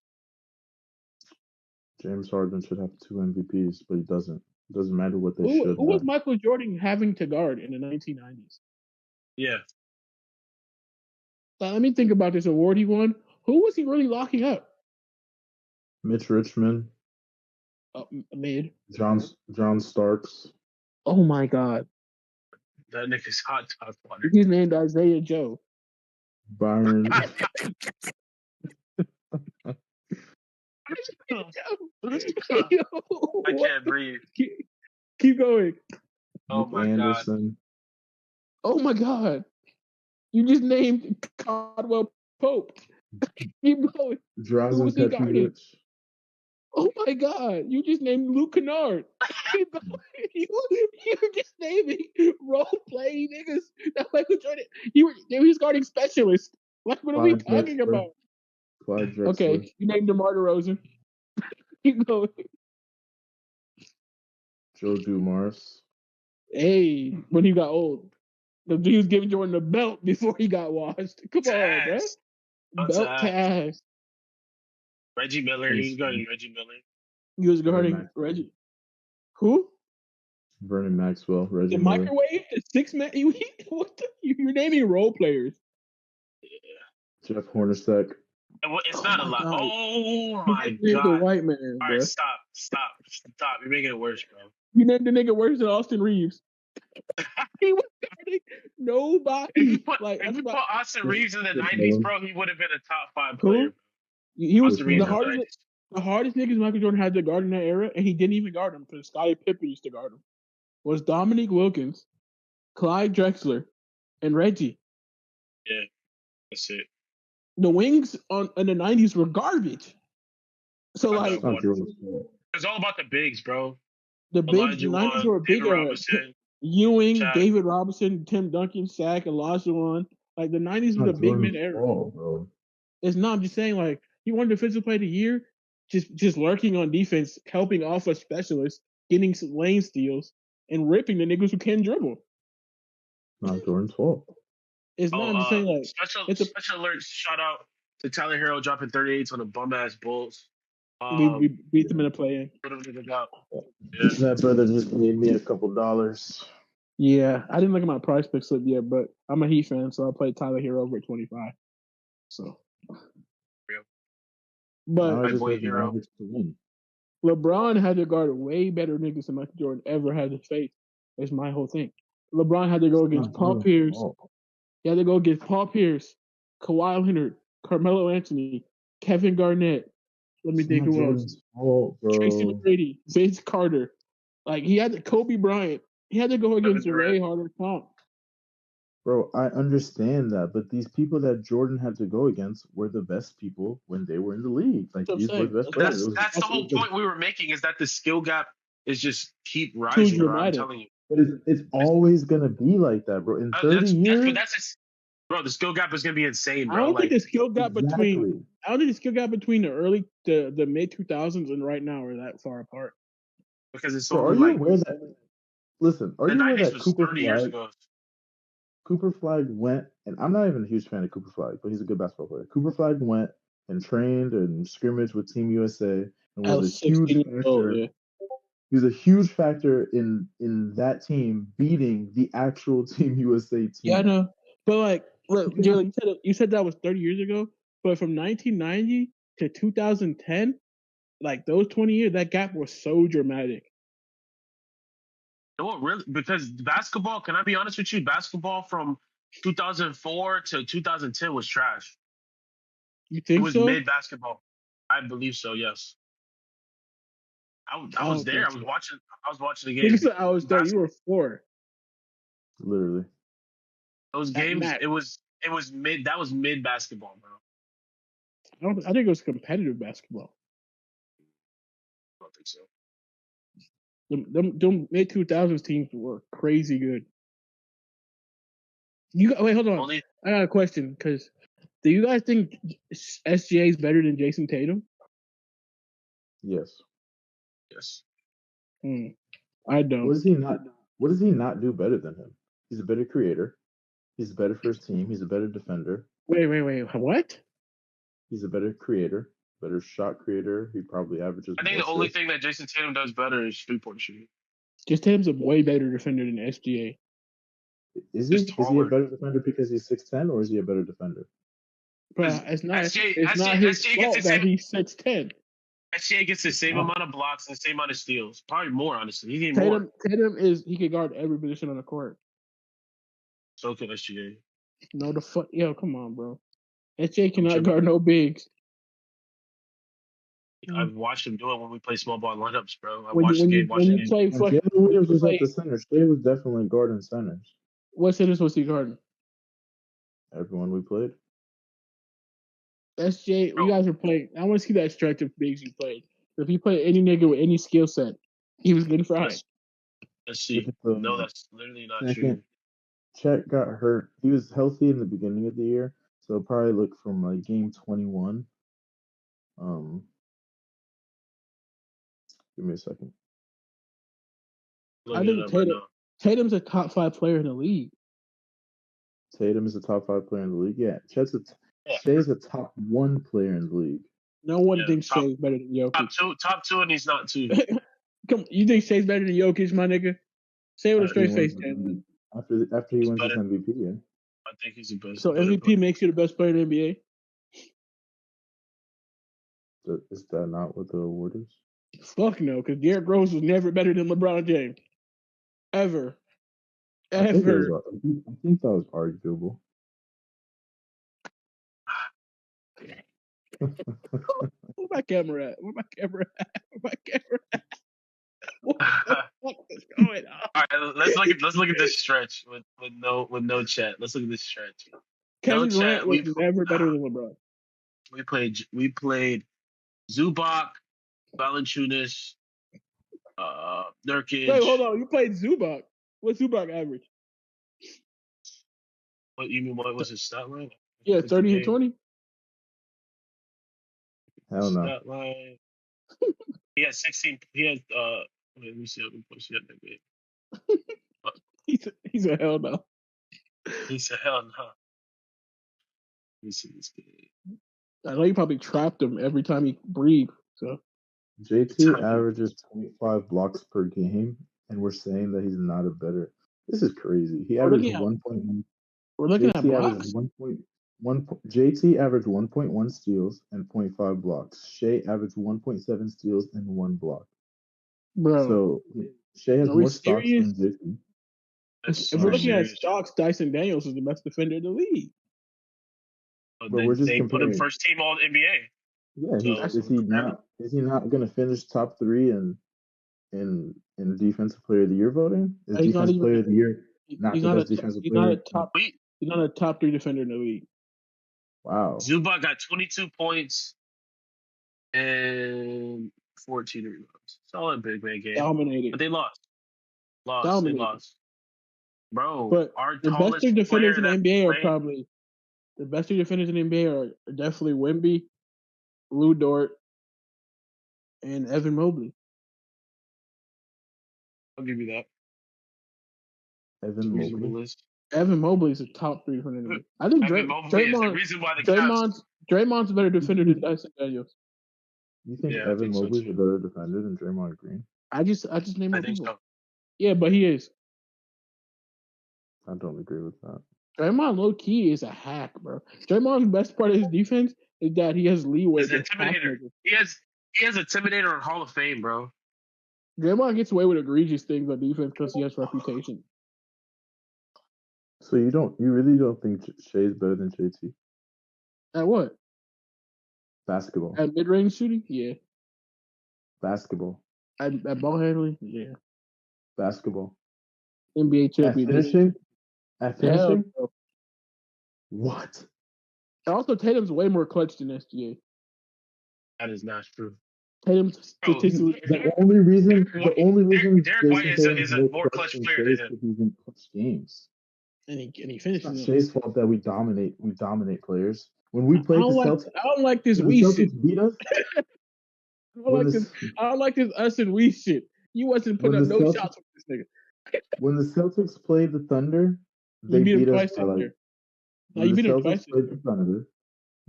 James Harden should have 2 MVPs, but he doesn't. It doesn't matter what they should. Who was Michael Jordan having to guard in the 1990s? Yeah. Let me think about this award he won. Who was he really locking up? Mitch Richmond. Mid. John Starks. Oh my God. That nigga's hot top water. He's named Isaiah Joe. Byron. I can't breathe. Keep going. Oh my Anderson. God. Oh my God. You just named Caldwell Pope. Keep going. Drazen Petrovic. Oh my God. You just named Luke Kennard. Keep going. You just named specialist. Like, what are we Clyde talking Drexler. about? Clyde Drexler. Okay, you named DeMar DeRozan. Keep going. Joe Dumars. Hey, when he got old, the dude was giving Jordan the belt before he got washed. Come on, bro. Taz. Belt Taz. Reggie Miller. He was guarding Reggie Miller. He was guarding Maxwell. Reggie. Who? Vernon Maxwell. Reggie The Miller. microwave? The 6-man? What the? You're naming role players. Yeah. Jeff Hornacek. It's not a lot. God. Oh You my named the god! white man, All bro. right, stop. You're making it worse, bro. You named the nigga worse than Austin Reeves. He was guarding nobody. If you put Austin Reeves in the '90s, bro, he would have been a top 5 player. Who? He was Austin Reeves the in the 90s. hardest niggas Michael Jordan had to guard in that era, and he didn't even guard him because Scottie Pippen used to guard him. Was Dominique Wilkins, Clyde Drexler, and Reggie. Yeah, that's it. The wings in the '90s were garbage. So I like, know, it's all about the bigs, bro. the bigs, the '90s were a big era. Ewing, Shaq. David Robinson, Tim Duncan, Shaq, Olajuwon. Like the '90s was a big man era. Bro. It's not. I'm just saying, like he won Defensive Player of the Year, just lurking on defense, helping off a specialist, getting some lane steals, and ripping the niggas who can dribble. Not Jordan's fault. It's not. I'm just saying, like special alert. Shout out to Tyler Hero dropping 38s on the bum ass Bulls. We beat them in a play-in. That brother just made me a couple dollars. Yeah, I didn't look at my price pick slip yet, but I'm a Heat fan, so I played Tyler Hero over at 25. So, but my boy Hero. LeBron had to guard way better niggas than Michael Jordan ever had to face. That's my whole thing. LeBron had to go against Paul Pierce. He had to go against Paul Pierce, Kawhi Leonard, Carmelo Anthony, Kevin Garnett. Let me think who else. Tracy McGrady, Vince Carter. Like he had to Kobe Bryant. He had to go against a way harder comp. Bro, I understand that, but these people that Jordan had to go against were the best people when they were in the league. Like these were the best players. That's the whole point we were making, is that the skill gap is just keep rising, bro. I'm telling you. But it's always gonna be like that, bro. In 30 years, bro, the skill gap is gonna be insane, bro. I don't think the skill gap between the mid 2000s and right now are that far apart. Because it's so so are you aware that? Listen, are you aware that Cooper Flag went, and I'm not even a huge fan of Cooper Flag, but he's a good basketball player. Cooper Flag went and trained and scrimmaged with Team USA and was a huge factor. He was a huge factor in that team beating the actual Team USA team. Yeah, I know. But like, look, Jalen, you said that was 30 years ago, but from 1990 to 2010, like those 20 years, that gap was so dramatic. No, really, because basketball, can I be honest with you? Basketball from 2004 to 2010 was trash. You think so? It was mid basketball. I believe so, yes. I was there. I was watching the game. I was there. You were 4. Literally. Those games, it was mid. That was mid basketball, bro. I think it was competitive basketball. I don't think so. Them mid 2000s teams were crazy good. Wait, hold on. I got a question. Because do you guys think SGA is better than Jason Tatum? Yes. I don't. What does he not do better than him? He's a better creator. He's a better first team. He's a better defender. Wait. What? He's a better creator, better shot creator. He probably averages. I think the only thing that Jason Tatum does better is 3-point shooting. Jason Tatum's a way better defender than SGA. Is he a better defender because he's 6'10", or is he a better defender? Bro, it's not his fault that he's 6'10". SGA gets the same amount of blocks and the same amount of steals. Probably more, honestly. He Tatum he can guard every position on the court. So can SGA. No, the fuck, yo, come on, bro. SGA cannot guard no bigs. I've watched him do it when we play small ball lineups, bro. When you play Jalen Williams was at the center. Shea was definitely guarding centers. What centers was he guarding? Everyone we played. SJ, you guys were playing. I want to see that stretch of bigs you played. If you played any nigga with any skill set, he was getting fried. Let's see. No, that's literally not true. Chet got hurt. He was healthy in the beginning of the year, So probably look from like game 21. Give me a second. I Looking it think up right now. Tatum's a top 5 player in the league. Tatum is a top 5 player in the league. Yeah, Yeah. Shea's a top 1 player in the league. No one Yeah, thinks top- Shea's better than Jokic. Top two, and he's not two. Come, you think Shea's better than Jokic, my nigga? Say it with a After he straight face, wins, Ken. after he He's wins his better. MVP, yeah. I think he's the best. So better MVP player. makes you the best player in the NBA? Is that not what the award is? Fuck no, because Derrick Rose was never better than LeBron James. Ever. I think Ever. I think that was arguable. Where my camera at? Where my camera at? Where my camera at? What the fuck is going on? All right, let's look at this stretch with no chat. Let's look at this stretch. Kevin No Durant chat. was never better than LeBron. We played Zubac, Valanciunas, Nurkic. Wait, hold on. You played Zubac. What's Zubac average? What you mean? What was his stat line? Yeah, 30 and 20. Hell no. Stat line. He had 16. He had let me see how many points he had that game. He's a hell no. He said, "Hell no." Let me see this game. I know you probably trapped him every time he breathed. So JT averages 0.5 blocks per game, and we're saying that he's not a better. This is crazy. He averaged 1.1. We're looking at JT blocks. averaged 1.1. JT averaged 1.1 steals and 0.5 blocks. Shea averaged 1.7 steals and 1 block. Bro. So Shea has more stocks than JT. If we're looking at stocks, Dyson Daniels is the best defender in the league. But we're just they put him first team all NBA. Yeah, is he not going to finish top 3 in defensive player of the year voting? Is defensive player of the year not the best defensive player? He's not a top 3 defender in the league. Wow. Zubac got 22 points and 14 rebounds. Solid big man game. Dominated. But they lost. Dominated. They lost. Bro, but our the best 3 defenders in the NBA played, are probably the best 3 defenders in the NBA are definitely Wemby, Lou Dort, and Evan Mobley. I'll give you that. Evan Mobley. Evan Mobley is a top 3 defender in the league. I think Draymond's a better defender than Dyson Daniels. You think Evan Mobley's a better defender than Draymond Green? I just named more people. So. Yeah, but he is. I don't agree with that. Draymond low key is a hack, bro. Draymond's best part of his defense is that he has leeway. He's an intimidator. He has Intimidator in Hall of Fame, bro. Draymond gets away with egregious things on defense because he has reputation. So you really don't think Shea's better than JT? At what? Basketball. At mid-range shooting? Yeah. Basketball. At ball handling? Yeah. Basketball. NBA champion. At finishing? Yeah. What? Also, Tatum's way more clutch than SGA. That is not true. Tatum's statistically. The only reason Derek White is a more clutch player than him. He's in clutch games. And he finishes. It's not Shea's fault that we dominate players. When we played the Celtics, I don't like this we shit. Beat us. I don't like this us and we shit. You wasn't putting up no shots with this nigga. When the Celtics played the Thunder, they beat us by like. No, you beat them twice. The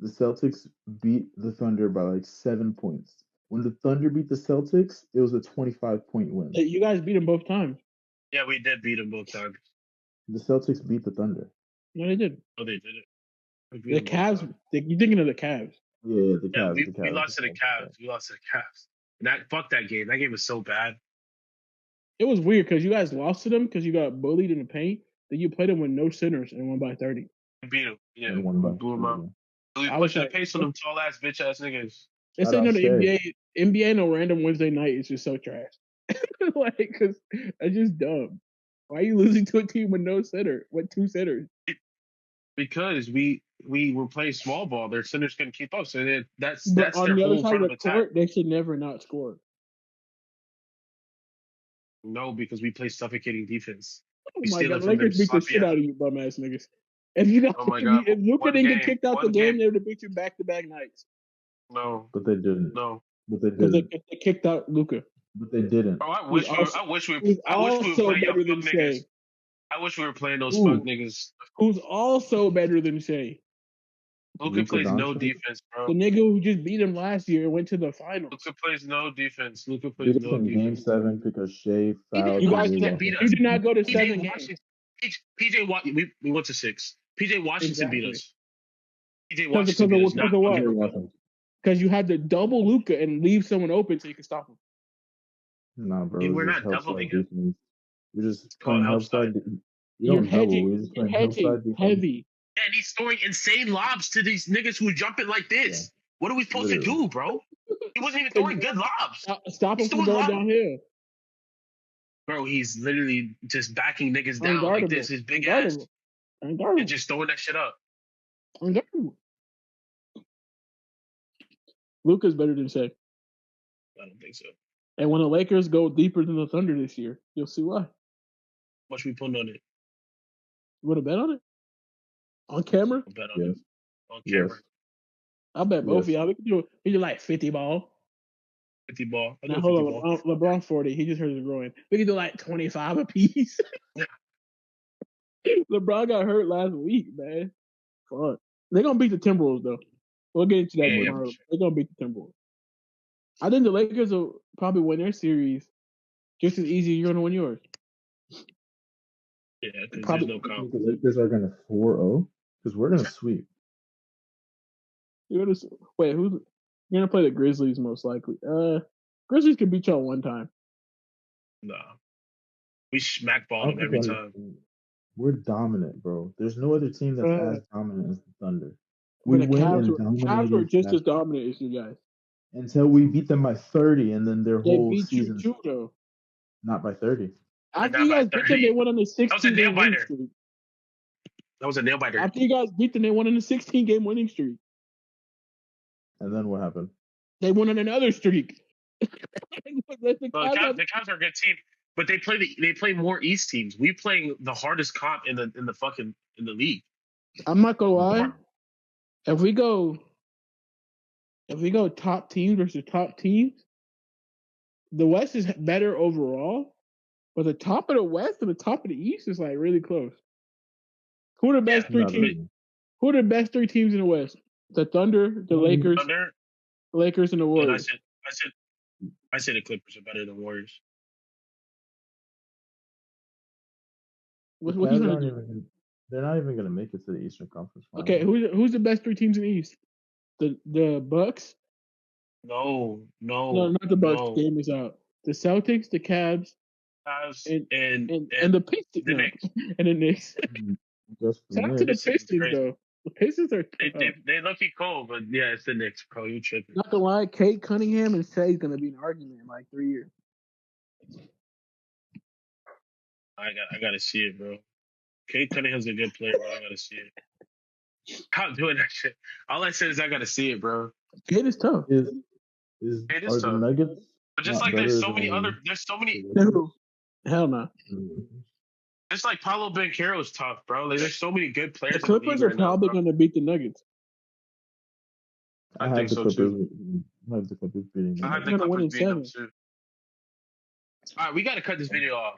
Celtics beat the Thunder by like 7 points. When the Thunder beat the Celtics, it was a 25-point win. You guys beat them both times. Yeah, we did beat them both times. The Celtics beat the Thunder. No, they did. Oh, they did it. The Cavs. You're thinking of the Cavs. Yeah, the Cavs. We lost to the Cavs. We lost to the Cavs. And fuck that game. That game was so bad. It was weird because you guys lost to them because you got bullied in the paint. Then you played them with no centers and won by 30. We beat them. Yeah, and won by blew them out. We pushed the pace on them tall ass bitch ass niggas. It's ain't no the NBA no random Wednesday night is just so trash. Like, because it's just dumb. Why are you losing to a team with no center? With 2 centers? Because we were playing small ball. Their centers couldn't keep up. So that's on their the other whole side front of the court, they should never not score. No, because we play suffocating defense. Oh my god, Lakers beat the shit out of you, bum ass niggas. If you got, Oh my God, if Luka one didn't get game, kicked out the one game, game. they would have beat you back-to-back nights No, But they didn't. no. But they because didn't. they kicked out Luka. But they didn't. Bro, I Who's wish we were. also, I wish we were playing y'all better than fuck niggas. Shea. I wish we were playing those fuck Ooh, niggas. Who's also better than Shea. Luka Luka plays no Doncic. defense, The bro. nigga who just beat him last year and went to the finals. Luka plays no defense. Luka plays Beat us no in Game defense. 7 because Shea PJ fouled You and guys, made Washington a beat you us. did not go to PJ 7 games. Washington. We went to 6. PJ Washington beat Exactly. us. PJ Because Washington beat us. Not of what? PJ Luka. Washington. Because you had to double Luka and leave someone open so you could stop him. Nah, bro, Hey, it's we're just not help doubling side him. defense. We're just It's called playing help help side. side. We You're don't double. hedging. We're just You're playing help hedging side defense. heavy. And he's throwing insane lobs to these niggas who jumping like this. Yeah, What are we supposed literally. to do, bro? He wasn't even throwing good lobs. Stop him He's from throwing going lobs. downhill. Bro, he's literally just backing niggas down like this, his big ass, and Unguardable. just throwing that shit up. Unguardable. Luka's better than Shea. I don't think so. And when the Lakers go deeper than the Thunder this year, you'll see why. Much we putting on it? You want to bet on it? On camera? I'll bet on Yes. it. On camera. Yes. I'll bet both of Yes. y'all. We do like 50 ball. 50 ball. I Now do 50 hold ball. on, LeBron 40. He just hurt his groin. We can do like 25 apiece. Yeah. LeBron got hurt last week, man. Fuck. They're gonna beat the Timberwolves though. We'll get into that Yeah, tomorrow. for sure. They're gonna beat the Timberwolves. I think the Lakers will probably win their series just as easy as you're gonna win yours. Yeah, because Probably- there's no I comp. think the Lakers are going to 4-0 because we're going to sweep. You're gonna wait. Who's you're gonna play the Grizzlies most likely? Grizzlies can beat y'all one time. Nah. We smack I ball don't them think every you time. understand. We're dominant, bro. There's no other team that's Uh, as dominant as the Thunder. But We the win and Cavs were dominated just as dominant as you guys. until we beat them by 30, and then their They whole beat season you too, though. not by 30. After not you by guys beat them, 30. they went on a That was a 16 nail game winning biter. streak. That was a nail biter. After you guys beat them, they went on a 16 game winning streak. And then what happened? They went on another streak. No, the Cavs are a good team, but they play more East teams. We playing the hardest comp in the league. I'm not gonna lie. If we go top team versus top teams, the West is better overall, but the top of the West and the top of the East is like really close. Who are the best three Not teams? really. Who are the best three teams in the West? The Thunder, the Lakers, Thunder, and the and Warriors. I said the Clippers are better than Warriors. What Cavs you gonna aren't do? even. They're not even going to make it to the Eastern Conference Finals. Okay, who's the best three teams in the East? The Bucks? No, No, not the Bucks. no. Game is out. The Celtics, the Cavs, Cavs and and the Pistons. the No, Knicks. and the Knicks. Just the Shout out to the Knicks. Pistons Crazy. though. The Pistons are They lucky cold, but yeah, it's the Knicks, bro. You tripping? not gonna lie. Kate Cunningham and Shea gonna be an argument in like 3 years. I gotta see it, bro. Kate Cunningham's a good player, but I gotta see it. I'm doing that shit. All I said is I gotta see it, bro. Kate is tough. Is It are is the tough. Nuggets? But just not like there's better so many than- other, there's so many. No. Hell no. It's like Paolo Banchero's tough, bro. Like there's so many good players. The Clippers in the are league right probably now, bro. gonna beat the Nuggets. I have think the so, Clippers. too. I have the Clippers beating I them. have the They're gonna win Clippers in beating them 7. too. All right, we gotta cut this video off.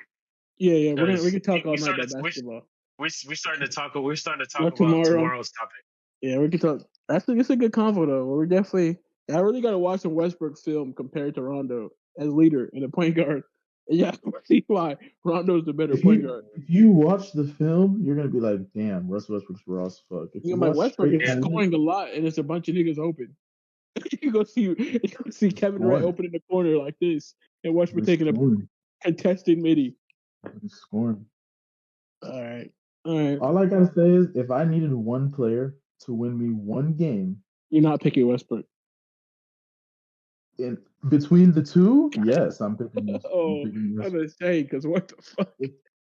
Yeah. Because We can talk we all night started- about basketball. We're starting to talk. We're starting to talk About about tomorrow. tomorrow's topic. Yeah, we can talk. It's a good convo though. We're definitely. I really got to watch some Westbrook film compared to Rondo as leader and a point guard. And yeah, see why Rondo's the better point guard. If you watch the film, you're gonna be like, "Damn, Russell Westbrook's raw as fuck." If You you know, my watch Westbrook straight is highlights, scoring a lot, and it's a bunch of niggas open. you go see Kevin Durant scoring. open in the corner like this, and Westbrook He's taking a scoring. contested midi. He's scoring. All right. All All I gotta say is, if I needed one player to win me one game You're not picking Westbrook. in between the two, yes, I'm picking this. Oh, I'm gonna say because what the fuck?